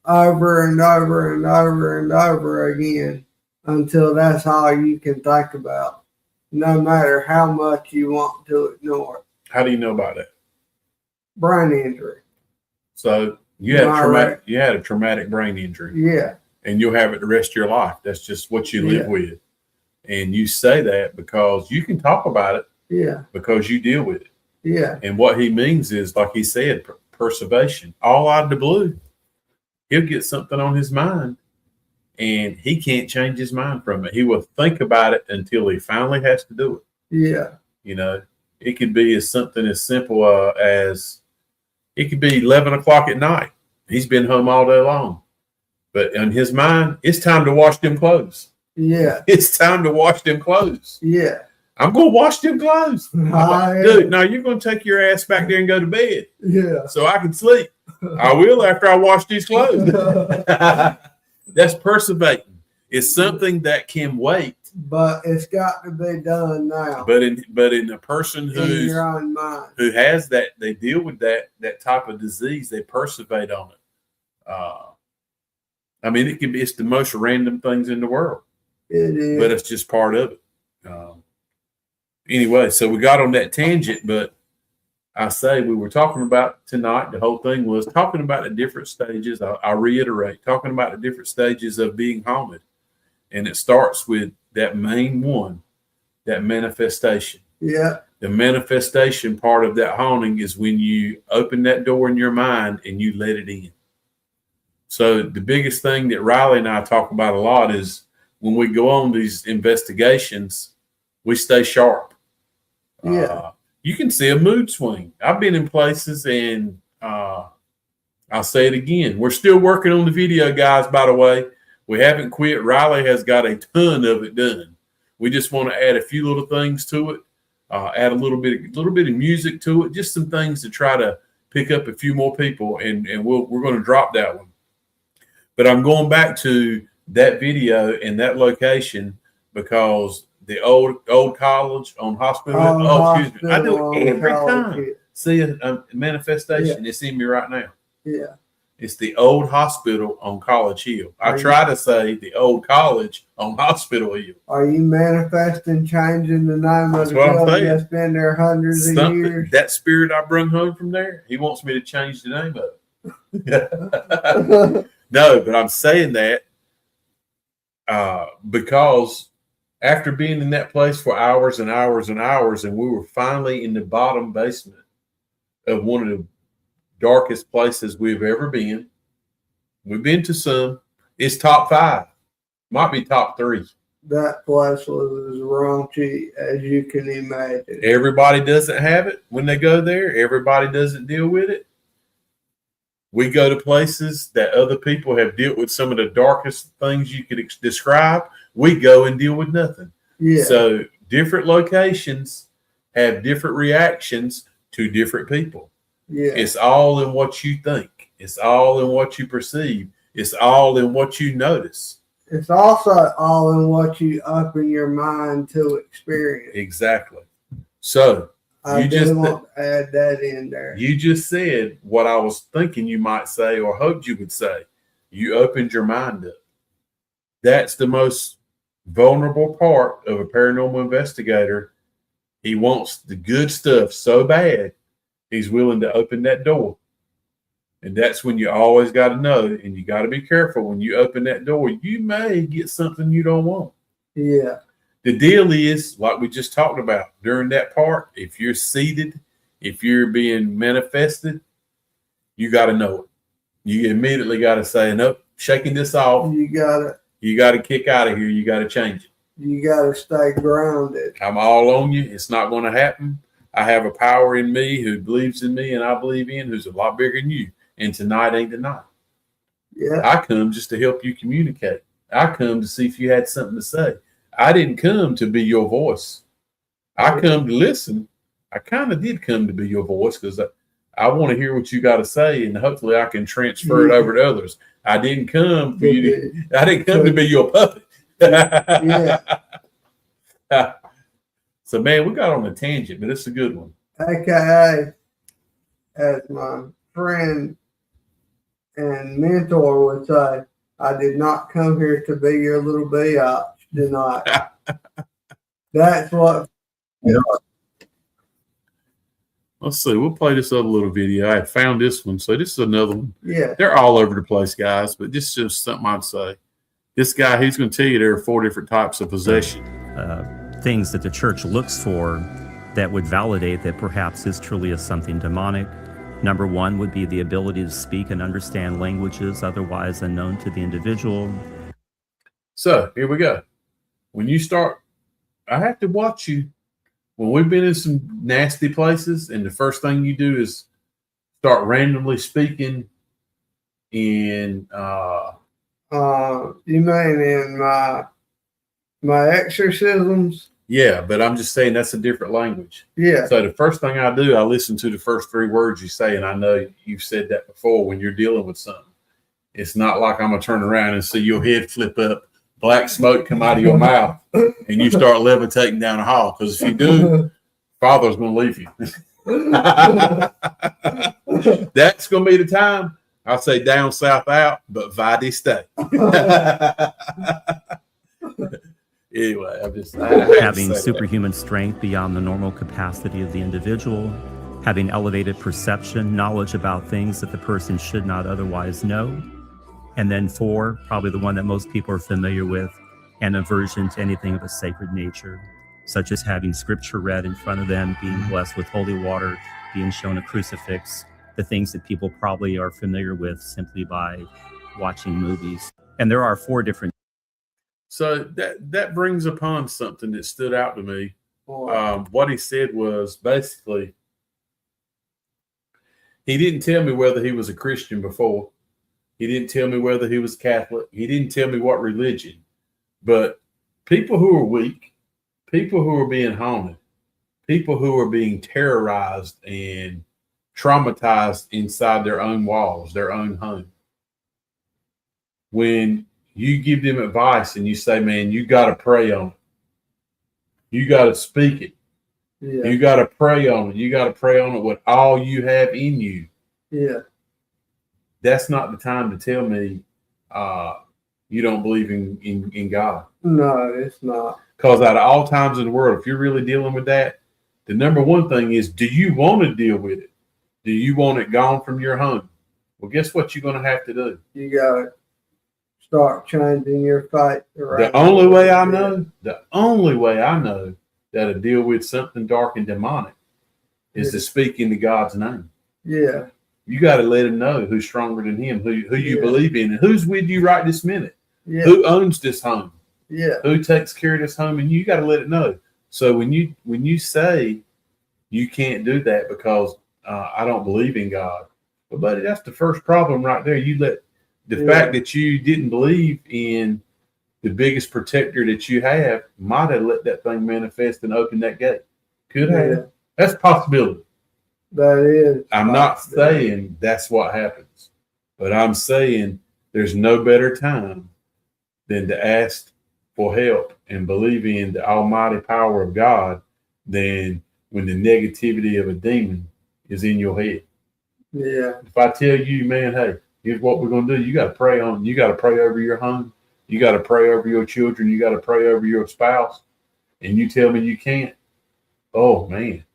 over and over and over and over again until that's all you can think about, no matter how much you want to ignore it. How do you know about that? Brain injury. So you had a traumatic brain injury. Yeah. And you'll have it the rest of your life. That's just what you live with. And you say that because you can talk about it. Yeah. Because you deal with it. Yeah. And what he means is, like he said, perseveration. All out of the blue, he'll get something on his mind and he can't change his mind from it. He will think about it until he finally has to do it. Yeah. You know, it could be something as simple as it could be 11 o'clock at night. He's been home all day long. But in his mind, it's time to wash them clothes. Yeah. It's time to wash them clothes. Yeah. I'm going to wash them clothes. Dude, now you're going to take your ass back there and go to bed. Yeah. So I can sleep. I will after I wash these clothes. That's perseverating. It's something that can wait. But it's got to be done now. But in a person in your own mind, who has that, they deal with that type of disease, they persevere on it. I mean, it's the most random things in the world. It is. But it's just part of it. Anyway, so we got on that tangent, but I say we were talking about tonight, the whole thing was talking about the different stages. I'll reiterate, talking about the different stages of being haunted. And it starts with that main one, that manifestation. Yeah. The manifestation part of that haunting is when you open that door in your mind and you let it in. So the biggest thing that Riley and I talk about a lot is when we go on these investigations, we stay sharp. Yeah. You can see a mood swing. I've been in places and I'll say it again. We're still working on the video, guys, by the way. We haven't quit. Riley has got a ton of it done. We just want to add a few little things to it, add a little bit of music to it, just some things to try to pick up a few more people, and we're going to drop that one. But I'm going back to that video and that location because the old college on Hospital. Excuse me. I do it every time. See a manifestation. Yeah. It's in me right now. Yeah. It's the old hospital on College Hill. I try to say the old college on Hospital Hill. Are you manifesting changing the name of the building that's been there hundreds of years? That spirit I brung home from there, he wants me to change the name of it. No, but I'm saying that because after being in that place for hours and hours and hours, and we were finally in the bottom basement of one of the darkest places we've ever been. We've been to some. It's top 5. Might be top 3. That place was as raunchy as you can imagine. Everybody doesn't have it when they go there. Everybody doesn't deal with it. We go to places that other people have dealt with some of the darkest things you could describe. We go and deal with nothing. Yeah. So different locations have different reactions to different people. Yeah. It's all in what you think. It's all in what you perceive. It's all in what you notice. It's also all in what you open your mind to experience. Exactly. So I just want to add that in there. You just said what I was thinking you might say or hoped you would say. You opened your mind up. That's the most vulnerable part of a paranormal investigator. He wants the good stuff so bad, he's willing to open that door. And that's when you always got to know, and you got to be careful when you open that door. You may get something you don't want. Yeah. The deal is, like we just talked about during that part, if you're seated, if you're being manifested, you got to know it. You immediately got to say, nope, shaking this off. You got to kick out of here. You got to change it. You got to stay grounded. I'm all on you. It's not going to happen. I have a power in me who believes in me and I believe in, who's a lot bigger than you. And tonight ain't the night. Yeah. I come just to help you communicate. I come to see if you had something to say. I didn't come to be your voice. I come to listen. I kind of did come to be your voice because I want to hear what you got to say, and hopefully I can transfer it over to others. I didn't come for you to, I didn't come to be your puppet. Yeah. So, man, we got on a tangent, but it's a good one. AKA, as my friend and mentor would say, I did not come here to be your little biatch tonight. That's what. Yeah. Let's see. We'll play this other little video. I had found this one. So this is another one. Yeah. They're all over the place, guys, but this is just something I'd say. This guy, he's going to tell you there are 4 different types of possession. Things that the church looks for that would validate that perhaps this truly is something demonic. Number 1 would be the ability to speak and understand languages otherwise unknown to the individual. So here we go. When you start, I have to watch you. When we've been in some nasty places, and the first thing you do is start randomly speaking in you mean in my exorcisms? Yeah, but I'm just saying that's a different language. Yeah. So the first thing I do, I listen to the first 3 words you say, and I know you've said that before when you're dealing with something. It's not like I'm gonna turn around and see your head flip up, black smoke come out of your mouth, and you start levitating down the hall. Because if you do, Father's gonna leave you. That's gonna be the time. I'll say down south out, but Vadi stay. Anyway, I'm just having superhuman strength beyond the normal capacity of the individual, having elevated perception, knowledge about things that the person should not otherwise know. And then 4, probably the one that most people are familiar with, an aversion to anything of a sacred nature, such as having scripture read in front of them, being blessed with holy water, being shown a crucifix, the things that people probably are familiar with simply by watching movies. And there are 4 different. So that brings upon something that stood out to me. What he said was basically, he didn't tell me whether he was a Christian before. He didn't tell me whether he was Catholic. He didn't tell me what religion. But people who are weak, people who are being haunted, people who are being terrorized and traumatized inside their own walls, their own home. When you give them advice and you say, man, you got to pray on it. You got to speak it. Yeah. You got to pray on it. You got to pray on it with all you have in you. Yeah. That's not the time to tell me you don't believe in God. No, it's not. Because out of all times in the world, if you're really dealing with that, the number one thing is, do you want to deal with it? Do you want it gone from your home? Well, guess what you're going to have to do? You got to start changing your faith around. The only way I know that to deal with something dark and demonic is to speak into God's name. Yeah. You got to let him know who's stronger than him, who you believe in, and who's with you right this minute. Yeah. Who owns this home? Yeah. Who takes care of this home? And you got to let it know. So when you say you can't do that because I don't believe in God, well, buddy, that's the first problem right there. You let the fact that you didn't believe in the biggest protector that you have might have let that thing manifest and open that gate. Could have. That's a possibility. That is. I'm not saying that's what happens, but I'm saying there's no better time than to ask for help and believe in the almighty power of God than when the negativity of a demon is in your head. Yeah. If I tell you, man, hey, here's what we're going to do. You got to pray on. You got to pray over your home. You got to pray over your children. You got to pray over your spouse. And you tell me you can't. Oh, man.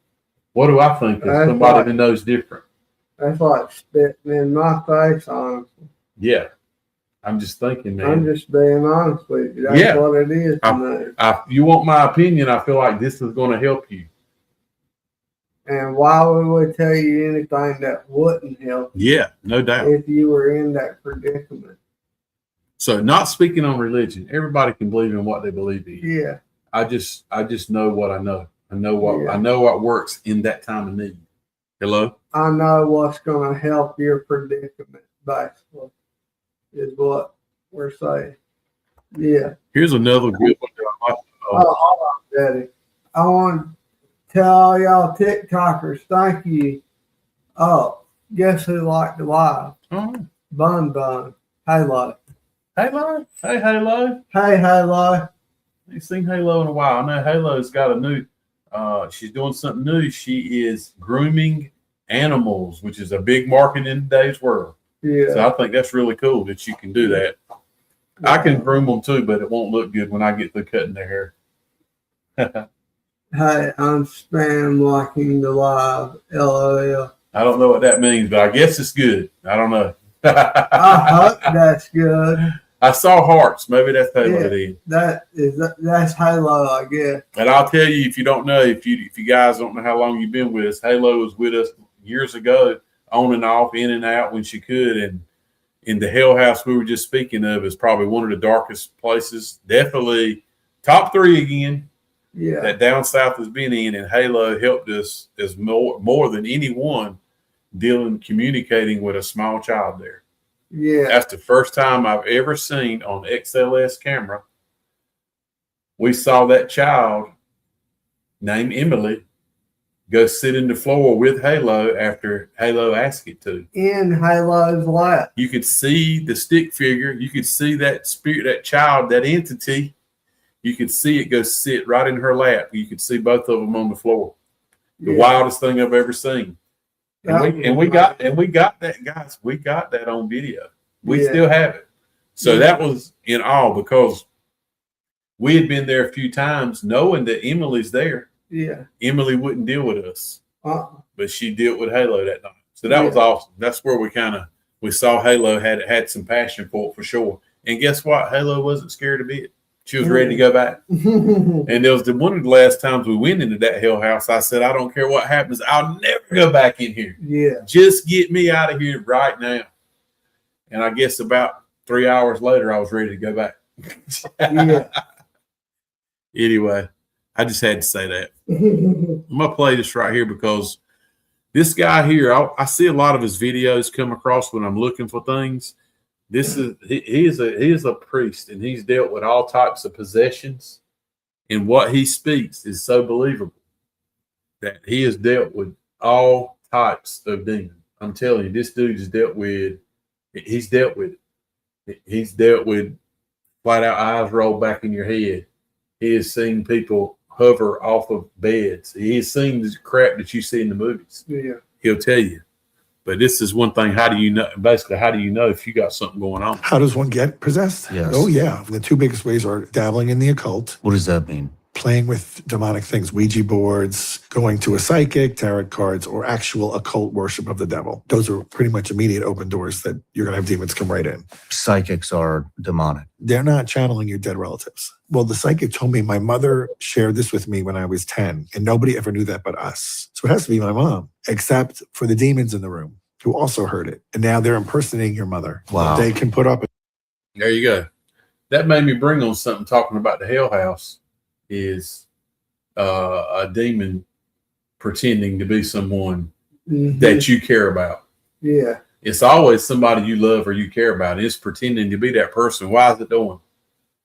What do I think of somebody that knows different? That's like spitting in my face, honestly. Yeah. I'm just thinking, man. I'm just being honest with you. That's what it is to me. You want my opinion, I feel like this is going to help you. And why would we tell you anything that wouldn't help you? Yeah, no doubt. If you were in that predicament. So not speaking on religion, everybody can believe in what they believe in. Yeah. I just know what I know. I know what works in that time of need. Hello? I know what's going to help your predicament, basically. what we're saying. Yeah. Here's another good one that I like. Oh, hold on, Daddy. I want to tell all y'all TikTokers, thank you. Oh, guess who liked the live? Oh, Bun Bun. Halo. Halo. Hey, Halo. Hey, Halo. Ain't seen Halo in a while. I know Halo's got a new, she's doing something new. She is grooming animals, which is a big market in today's world. Yeah. So I think that's really cool that you can do that. I can groom them too, but it won't look good when I get through cutting their hair. Hey, I'm spam liking the live. LOL. I don't know what that means, but I guess it's good. I don't know. I hope that's good. I saw hearts. Maybe that's Halo Yeah. then. That's Halo, I guess. And I'll tell you, if you don't know, if you guys don't know how long you've been with us, Halo was with us years ago, on and off, in and out when she could. And in the Hell House we were just speaking of is probably one of the darkest places. Definitely top 3 again. Yeah. That down south has been in, and Halo helped us as more than anyone communicating with a small child there. Yeah. That's the first time I've ever seen on XLS camera. We saw that child named Emily go sit in the floor with Halo after Halo asked it to. In Halo's lap. You could see the stick figure. You could see that spirit, that child, that entity. You could see it go sit right in her lap. You could see both of them on the floor. The wildest thing I've ever seen. And we got that, guys. We got that on video. We still have it. So that was in awe because we had been there a few times knowing that Emily's there. Yeah. Emily wouldn't deal with us, but she dealt with Halo that night. So that was awesome. That's where we saw Halo had some passion for it for sure. And guess what? Halo wasn't scared a bit. She was ready to go back. And there was one of the last times we went into that Hell House. I said, I don't care what happens. I'll never go back in here. Yeah. Just get me out of here right now. And I guess about 3 hours later, I was ready to go back. Yeah. Anyway, I just had to say that. I'm going to play this right here because this guy here, I see a lot of his videos come across when I'm looking for things. He is a priest, and he's dealt with all types of possessions, and what he speaks is so believable that he has dealt with all types of demons. I'm telling you, this dude has dealt with it. He's dealt with flat out eyes rolled back in your head. He has seen people hover off of beds. He has seen the crap that you see in the movies. Yeah. He'll tell you. But this is one thing. How do you know? Basically, how do you know if you got something going on? How does one get possessed? Yes. Oh, yeah. The 2 biggest ways are dabbling in the occult, What does that mean? playing with demonic things, Ouija boards, going to a psychic, tarot cards, or actual occult worship of the devil. Those are pretty much immediate open doors that you're going to have demons come right in. Psychics are demonic. They're not channeling your dead relatives. Well, the psychic told me my mother shared this with me when I was 10, and nobody ever knew that but us. So it has to be my mom, except for the demons in the room who also heard it. And now they're impersonating your mother. Wow. They can put up. There you go. That made me bring on something talking about the Hell House is a demon pretending to be someone that you care about. Yeah. It's always somebody you love or you care about. It's pretending to be that person. Why is it doing?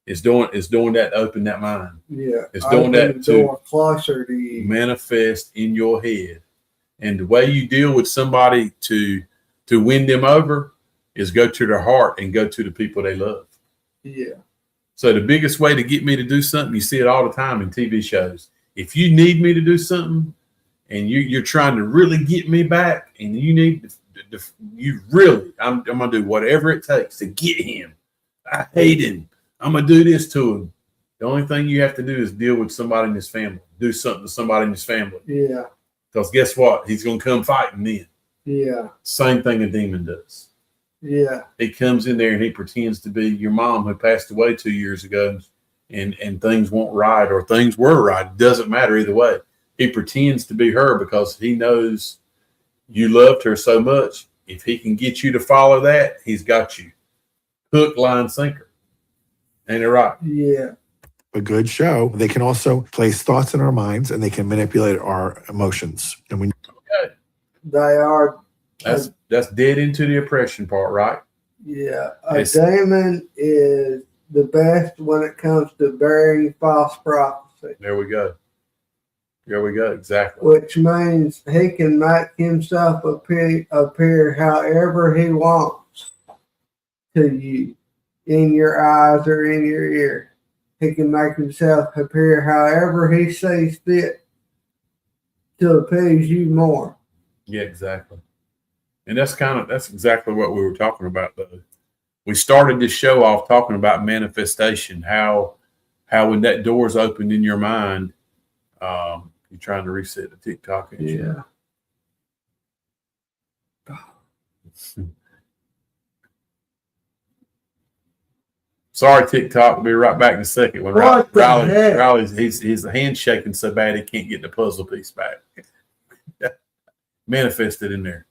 It's doing that to open that mind. Yeah. It's doing that to closer to you. manifest in your head. And the way you deal with somebody to win them over is go to their heart and go to the people they love. Yeah. So the biggest way to get me to do something, you see it all the time in TV shows. If you need me to do something and you're trying to really get me back and you need I'm going to do whatever it takes to get him. I hate him. I'm going to do this to him. The only thing you have to do is deal with somebody in his family. Do something to somebody in his family. Yeah. Because guess what? He's going to come fighting then. Yeah. Same thing a demon does. Yeah. He comes in there and he pretends to be your mom who passed away 2 years ago and things weren't right or things were right. It doesn't matter either way. He pretends to be her because he knows you loved her so much. If he can get you to follow that, he's got you. Hook, line, sinker. Ain't it right? Yeah. A good show. They can also place thoughts in our minds and they can manipulate our emotions. And when Okay. They are. That's dead into the oppression part, right? Yeah, a It's- demon is the best when it comes to bearing false prophecy, There we go. There we go. Exactly. which means he can make himself appear however he wants to you, in your eyes or in your ear. He can make himself appear however he sees fit to appease you more. Yeah, exactly. And that's exactly what we were talking about, though. We started this show off talking about manifestation, how when that door's opened in your mind, you're trying to reset the TikTok. Ain't you? Yeah. Sorry, TikTok. We'll be right back in a second. When What the heck? Riley's his hand shaking so bad he can't get the puzzle piece back. Manifested in there.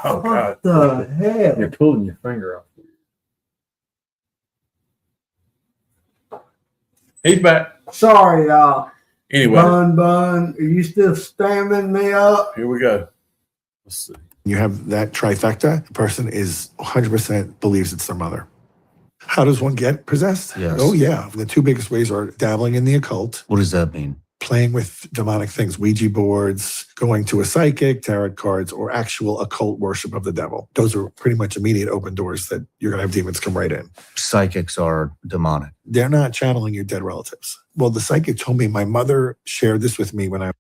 Oh God! What the hell? You're pulling your finger off. He's back. Sorry, y'all. Anyway, Bun, are you still spamming me up? here we go. Let's see. You have that trifecta, the person is 100% believes it's their mother. How does one get possessed? Yes. Oh, yeah. The two biggest ways are dabbling in the occult, What does that mean? playing with demonic things, Ouija boards, going to a psychic, tarot cards, or actual occult worship of the devil. Those are pretty much immediate open doors that you're going to have demons come right in. Psychics are demonic. They're not channeling your dead relatives. Well, the psychic told me, my mother shared this with me when I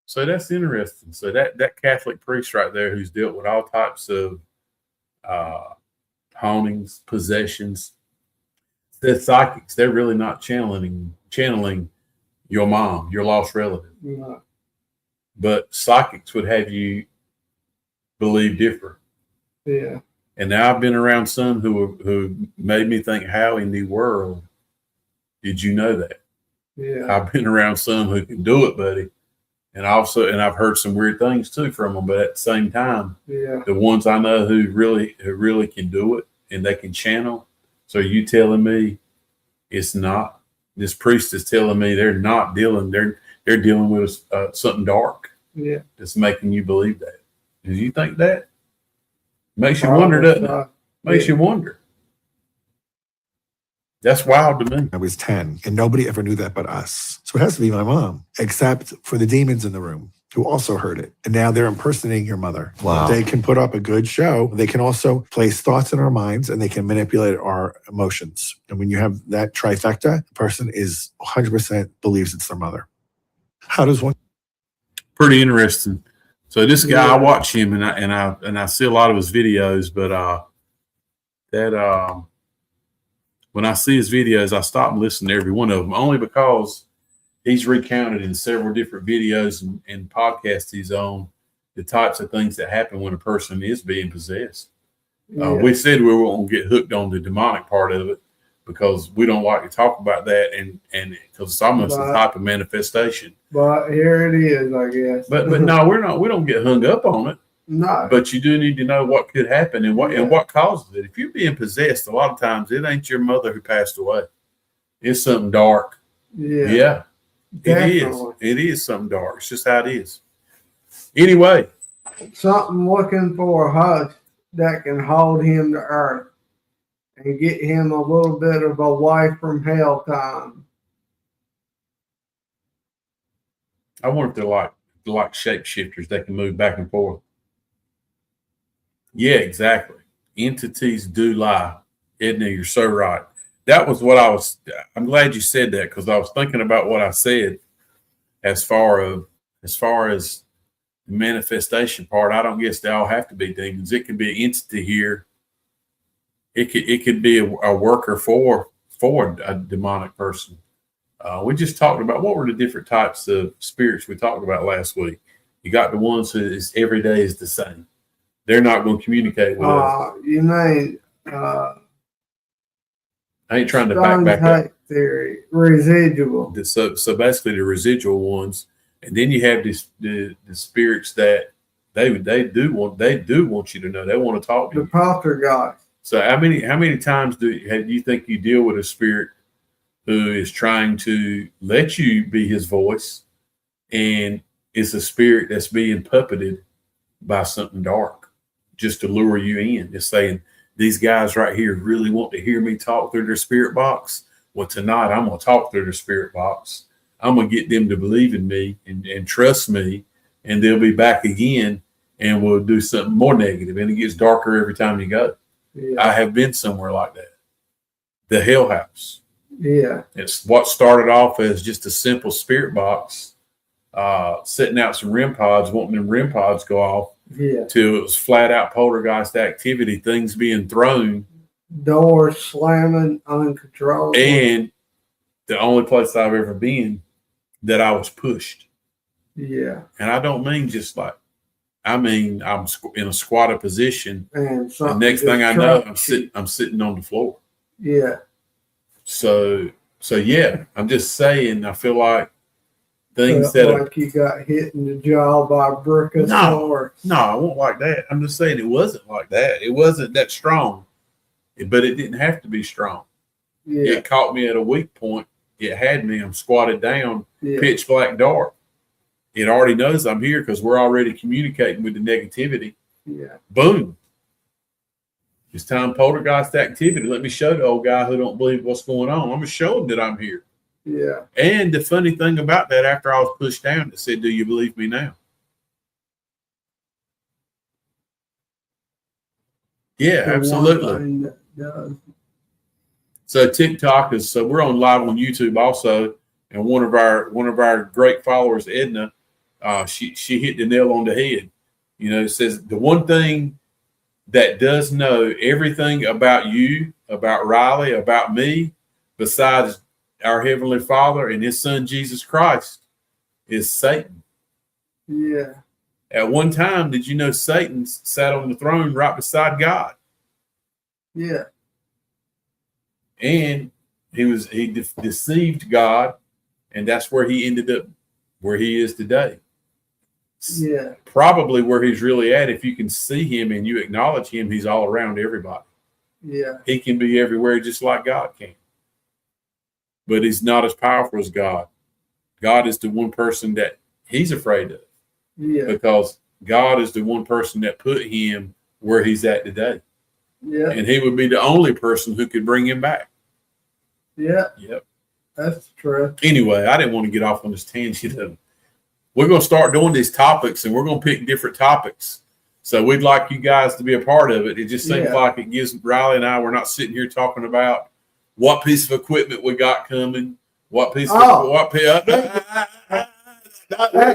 So that's interesting. So that Catholic priest right there, who's dealt with all types of hauntings, possessions, the psychics, they're really not channeling your mom, your lost relative. No. But psychics would have you believe different. Yeah. And now I've been around some who made me think, how in the world did you know that? Yeah. I've been around some who can do it, buddy. And I've heard some weird things too from them. But at the same time, Yeah. the ones I know who really can do it and they can channel. So you telling me it's not? This priest is telling me they're not dealing. They're dealing with something dark Yeah. that's making you believe that. Do you think that? Makes you wonder, doesn't it? Makes you wonder. That's wild to me. I was 10, and nobody ever knew that but us. So it has to be my mom, except for the demons in the room who also heard it. And now they're impersonating your mother. Wow. They can put up a good show. They can also place thoughts in our minds, and they can manipulate our emotions. And when you have that trifecta, the person is 100% believes it's their mother. How does one? Pretty interesting. So this guy, Yeah. I watch him and I see a lot of his videos, but when I see his videos, I stop and listen to every one of them, only because he's recounted in several different videos and podcasts he's on the types of things that happen when a person is being possessed. Yeah. We said we won't get hooked on the demonic part of it because we don't like to talk about that, and because it's almost a type of manifestation. But here it is, I guess. But no, we're not. We don't get hung up on it. No. But you do need to know what could happen and what causes it. If you're being possessed, a lot of times it ain't your mother who passed away. It's something dark. Yeah. Definitely. It is something dark. It's just how it is. Anyway, Something looking for a hush that can hold him to earth and get him a little bit of away from hell time. I wonder if they're like shapeshifters. They can move back and forth. Yeah, exactly. Entities do lie. Isn't it? You're so right. That was what I'm glad you said that, because I was thinking about what I said as far as the manifestation part. I don't guess they all have to be demons. It could be an entity here. It could be a worker for a demonic person. We just talked about what were the different types of spirits we talked about last week. You got the ones who is every day is the same. They're not going to communicate with us. You mean I ain't trying to back up. Theory, residual. So basically the residual ones, and then you have the spirits that they do want you to know. They want to talk to The you. poltergeist. So how many times do you think you deal with a spirit who is trying to let you be his voice, and it's a spirit that's being puppeted by something dark? just to lure you in. Just saying, these guys right here really want to hear me talk through their spirit box. Well, tonight I'm going to talk through their spirit box. I'm going to get them to believe in me and trust me, and they'll be back again, and we'll do something more negative. And it gets darker every time you go. Yeah. I have been somewhere like that. The Hell House. Yeah. It's what started off as just a simple spirit box, setting out some REM pods, wanting them REM pods go off, Yeah. till it was flat out poltergeist activity, things being thrown. Doors slamming uncontrollably. And the only place I've ever been that I was pushed. Yeah. And I don't mean just like, I mean, I'm in a squatted position. And The next thing I know, I'm sitting on the floor. Yeah. So yeah, I'm just saying, I feel like things Felt that like you got hit in the jaw by a brick of sword. no, I won't like that. I'm just saying it wasn't like that. It wasn't that strong, but it didn't have to be strong. Yeah. It caught me at a weak point. It had me. I'm squatted down, Yeah. pitch black dark. It already knows I'm here because we're already communicating with the negativity. Yeah. Boom. It's time poltergeist activity. Let me show the old guy who don't believe what's going on. I'm going to show him that I'm here. Yeah. And the funny thing about that, after I was pushed down, it said, "Do you believe me now?" Yeah, The absolutely. one thing that does. So TikTok is, so we're on live on YouTube also, and one of our great followers, Edna, she hit the nail on the head. You know, it says the one thing that does know everything about you, about Riley, about me, besides our Heavenly Father and His Son Jesus Christ, is Satan. Yeah. At one time, did you know Satan sat on the throne right beside God? Yeah. And he deceived God, and that's where he ended up where he is today. Yeah. Probably where he's really at. If you can see him and you acknowledge him, he's all around everybody. Yeah. He can be everywhere just like God can. But he's not as powerful as God. God is the one person that he's afraid of, Yeah. because God is the one person that put him where he's at today. Yeah. And he would be the only person who could bring him back. Yeah. Yep. That's true. Anyway, I didn't want to get off on this tangent. We're going to start doing these topics, and we're going to pick different topics. So we'd like you guys to be a part of it. It just seems like it gives Riley and I, we're not sitting here talking about what piece of equipment we got coming, what piece of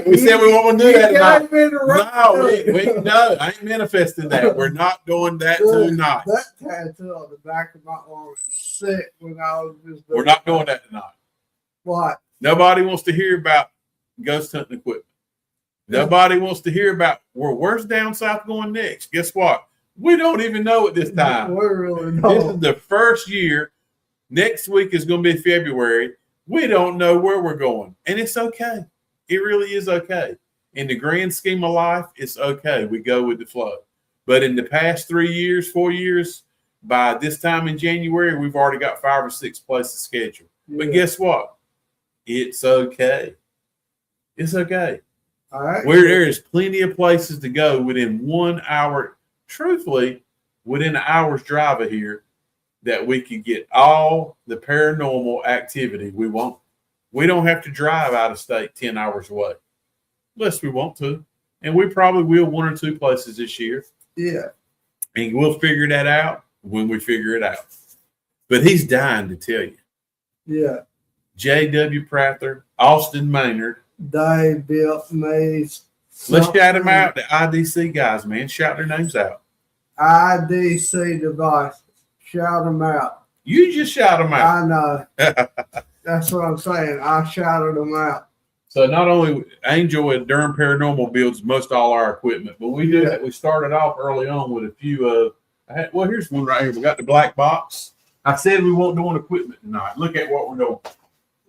we said we want to do that tonight. No, I ain't manifesting that. We're not doing that tonight. That tattoo on the back of my arm was sick when I was just. We're not doing that tonight. What? Nobody wants to hear about ghost hunting equipment. Nobody wants to hear about where's down south going next. Guess what? We don't even know at this time. We really This don't. is the first year. Next week is going to be February. We don't know where we're going, and it's okay. It really is okay. In the grand scheme of life, it's okay. We go with the flow. But in the past 3 years, 4 years, by this time in January, we've already got 5 or 6 places scheduled. But guess what? It's okay. It's okay. All right. There is plenty of places to go within 1 hour, truthfully, within an hour's drive of here, that we can get all the paranormal activity we want. We don't have to drive out of state 10 hours away, unless we want to. And we probably will 1 or 2 places this year. Yeah. And we'll figure that out when we figure it out. But he's dying to tell you. Yeah. J.W. Prather, Austin Maynard. They built me. Let's shout them out. The IDC guys, man. Shout their names out. IDC devices. Shout them out. You just shout them out. I know. That's what I'm saying. I shouted them out. So not only Angel and Durham Paranormal builds most all our equipment, but we do that. We started off early on with a few well, here's one right here. We got the black box. I said we won't do equipment tonight. Look at what we're doing.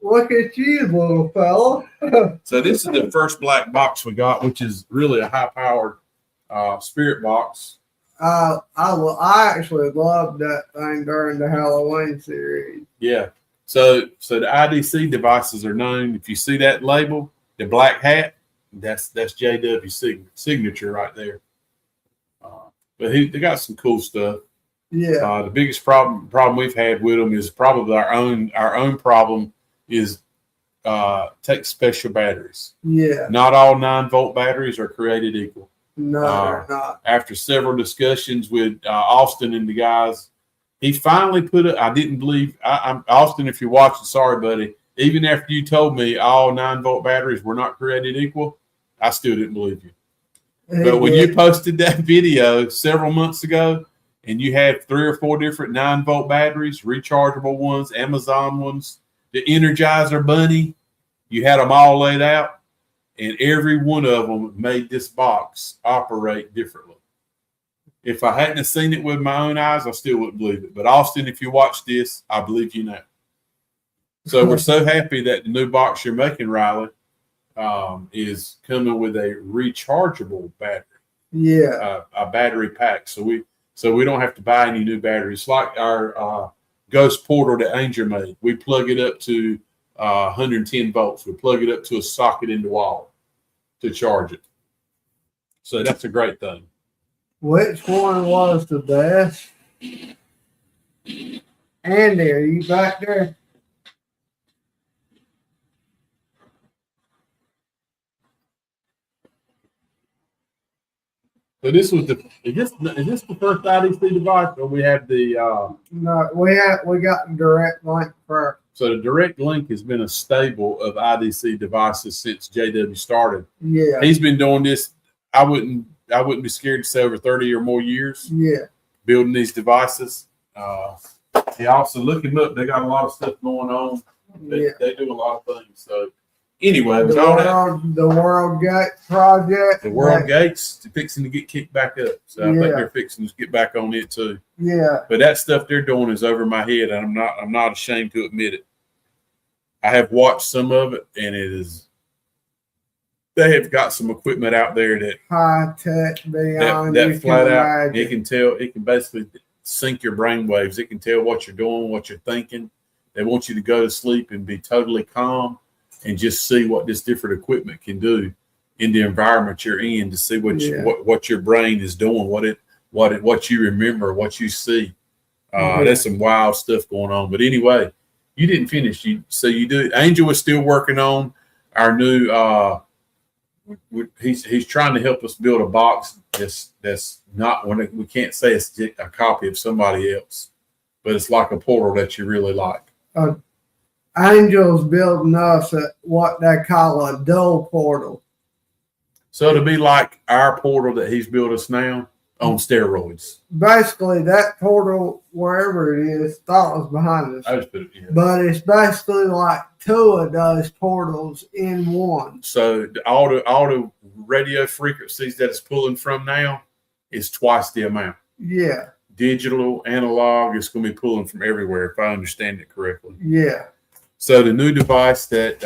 Look at you, little fella. So this is the first black box we got, which is really a high-powered spirit box. I actually loved that thing during the Halloween series. Yeah. So the IDC devices are known. If you see that label, the black hat, that's JW signature right there. But they got some cool stuff. Yeah. The biggest problem we've had with them is probably our own problem is take special batteries. Yeah. Not all 9-volt batteries are created equal. No, they're not. After several discussions with Austin and the guys, he finally put it. I didn't believe I'm Austin. If you're watching, sorry, buddy. Even after you told me all 9-volt batteries were not created equal, I still didn't believe you. But when you posted that video several months ago, and you had 3 or 4 different 9-volt batteries, rechargeable ones, Amazon ones, the Energizer Bunny, you had them all laid out, and every one of them made this box operate differently. If I hadn't have seen it with my own eyes, I still wouldn't believe it. But Austin, if you watch this, I believe you now. So we're so happy that the new box you're making, Riley, is coming with a rechargeable battery. Yeah. A battery pack. So we don't have to buy any new batteries. Like our Ghost Portal that Angel made. We plug it up to 110 volts. We plug it up to a socket in the wall to charge it. So that's a great thing. Which one was the best? Andy, are you back there? So this was is this the first IDC device, or we have the No, we got direct link first. so the direct link has been a staple of IDC devices since JW started. Yeah. He's been doing this. I wouldn't be scared to say over 30 or more years Yeah. building these devices. He also look him up. They got a lot of stuff going on. They do a lot of things. So anyway, with all that, The World Gate project. the World Gates fixing to get kicked back up. So I think Yeah. they're fixing to get back on it too. Yeah. But that stuff they're doing is over my head, and I'm not ashamed to admit it. I have watched some of it, and they have got some equipment out there that High tech beyond you that flat can out imagine. it can basically sync your brain waves. It can tell what you're doing, what you're thinking. They want you to go to sleep and be totally calm and just see what this different equipment can do in the environment you're in, to see what your brain is doing, what you remember, what you see. There's some wild stuff going on. But anyway, you didn't finish. Angel was still working on our new he's trying to help us build a box that's not we can't say it's a copy of somebody else, but it's like a portal that you really like. Angel's building us what they call a dual portal. So to be like our portal that he's built us now on steroids. Basically, that portal, wherever it is, thought was behind us. I just put it, yeah. But it's basically like 2 of those portals in one. So all the radio frequencies that it's pulling from now is twice the amount. Yeah. Digital, analog, it's going to be pulling from everywhere, if I understand it correctly. Yeah. So the new device that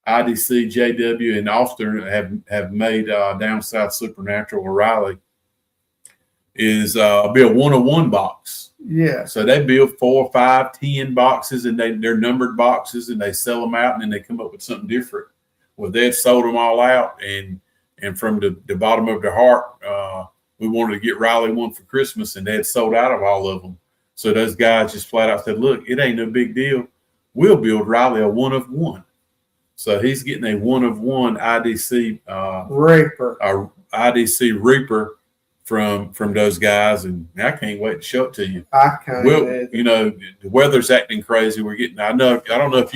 IDC, JW, and Austin have made down south Supernatural or Riley is be a 1-of-1 box. Yeah. So they build 4, 5, 10 boxes, and they're numbered boxes, and they sell them out, and then they come up with something different. Well, they've sold them all out, and from the bottom of their heart, we wanted to get Riley one for Christmas, and they had sold out of all of them. So those guys just flat out said, "Look, it ain't no big deal. We'll build Riley a 1-of-1." So he's getting a 1-of-1 IDC Reaper. IDC Reaper from those guys, and I can't wait to show it to you. I can't. The weather's acting crazy. I don't know if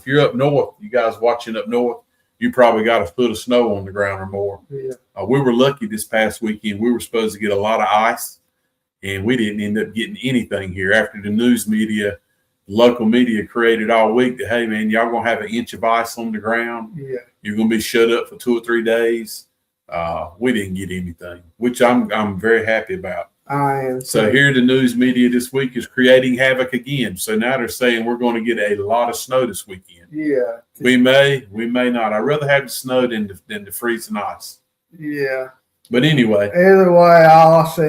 you're up north, you guys watching up north, you probably got a foot of snow on the ground or more. Yeah. We were lucky this past weekend. We were supposed to get a lot of ice, and we didn't end up getting anything here after the news media, local media created all week that, hey, man, y'all going to have an inch of ice on the ground. Yeah. You're going to be shut up for 2 or 3 days. We didn't get anything, which I'm very happy about. I am. So here the news media this week is creating havoc again. So now they're saying we're going to get a lot of snow this weekend. Yeah. We may not. I'd rather have the snow than the freezing ice. Yeah. But anyway. Either way, all I see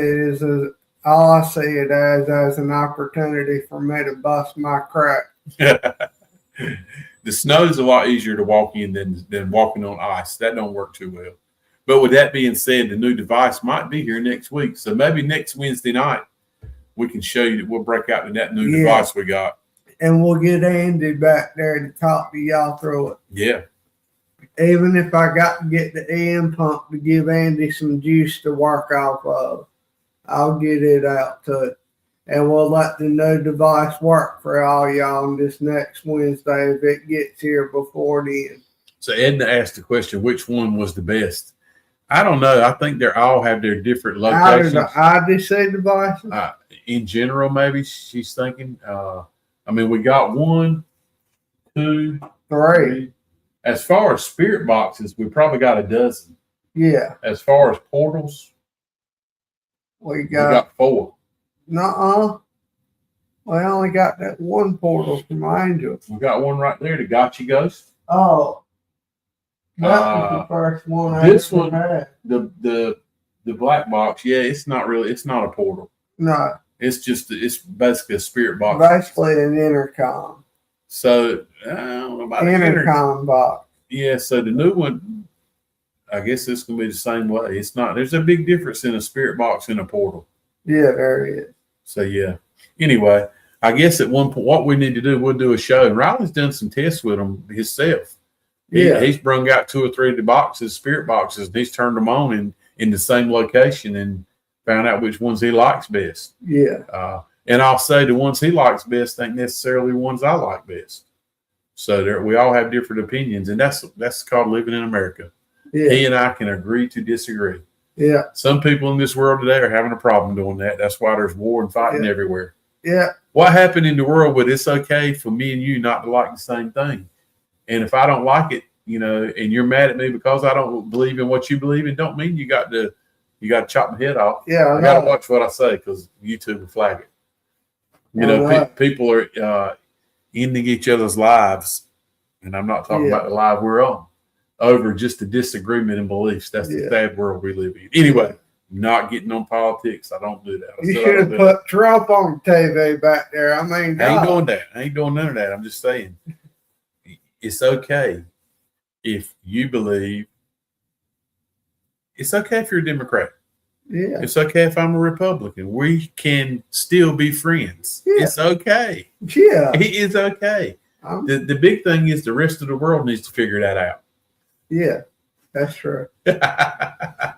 it as an opportunity for me to bust my crack. The snow is a lot easier to walk in than walking on ice. That don't work too well. But with that being said, the new device might be here next week. So maybe next Wednesday night we can show you that we'll break out to that new device we got. And we'll get Andy back there to talk to y'all through it. Yeah. Even if I got to get the EM pump to give Andy some juice to work off of, I'll get it out to it. And we'll let the new device work for all y'all on this next Wednesday if it gets here before then. So Edna asked the question, which one was the best? I don't know. I think they all have their different locations. Out of the IDC devices? In general, maybe she's thinking. I mean, we got 1, 2, 3. As far as spirit boxes, we probably got a dozen. Yeah. As far as portals, We we got got 4. nuh-uh. We only got that one portal from Angel. We got one right there, the Gotcha Ghost. Oh. That was the first one this I ever one- had. The black box, yeah, it's not a portal. No. It's basically a spirit box. Basically an intercom. So I don't know about the Intercom box. Yeah, so the new one, I guess it's gonna be the same way. It's not. There's a big difference in a spirit box and a portal. Yeah, there it is. So yeah. Anyway, I guess at one point, what we need to do, we'll do a show. And Riley's done some tests with them himself. He's brung out 2 or 3 of the boxes, spirit boxes, and he's turned them on in the same location and found out which ones he likes best. Yeah. And I'll say the ones he likes best ain't necessarily the ones I like best. So we all have different opinions, and that's called living in America. Yeah. He and I can agree to disagree. Yeah. Some people in this world today are having a problem doing that. That's why there's war and fighting everywhere. Yeah. What happened in the world, but it's okay for me and you not to like the same thing. And if I don't like it, and you're mad at me because I don't believe in what you believe in, don't mean you got to chop my head off. Yeah. I got to watch what I say because YouTube will flag it. People are ending each other's lives, and I'm not talking about the life we're on, over just a disagreement in beliefs. That's the sad world we live in. Anyway, not getting on politics. I don't do that. You should have put Trump on TV back there. I mean, I ain't doing that. I ain't doing none of that. I'm just saying it's okay if you believe. It's okay if you're a Democrat. Yeah. It's okay if I'm a Republican. We can still be friends. Yeah. It's okay. Yeah. It is okay. The big thing is the rest of the world needs to figure that out. Yeah, that's true. I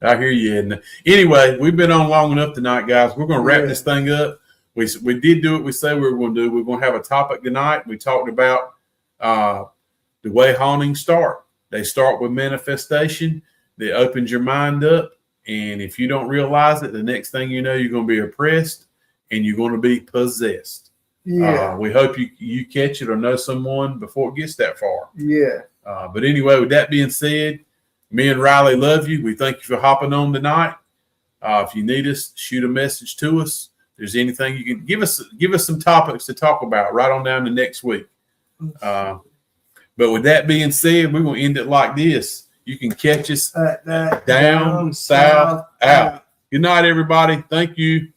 hear you. And anyway, we've been on long enough tonight, guys. We're going to wrap this thing up. We did do what we said we were going to do. We're going to have a topic tonight. We talked about the way hauntings start. They start with manifestation. They opens your mind up. And if you don't realize it, the next thing you know, you're going to be oppressed and you're going to be possessed. Yeah. We hope you catch it or know someone before it gets that far. Yeah. But anyway, with that being said, me and Riley love you. We thank you for hopping on tonight. If you need us, shoot a message to us. If there's anything you can give us some topics to talk about right on down to next week. But with that being said, we're going to end it like this. You can catch us down, south, out. Good night, everybody. Thank you.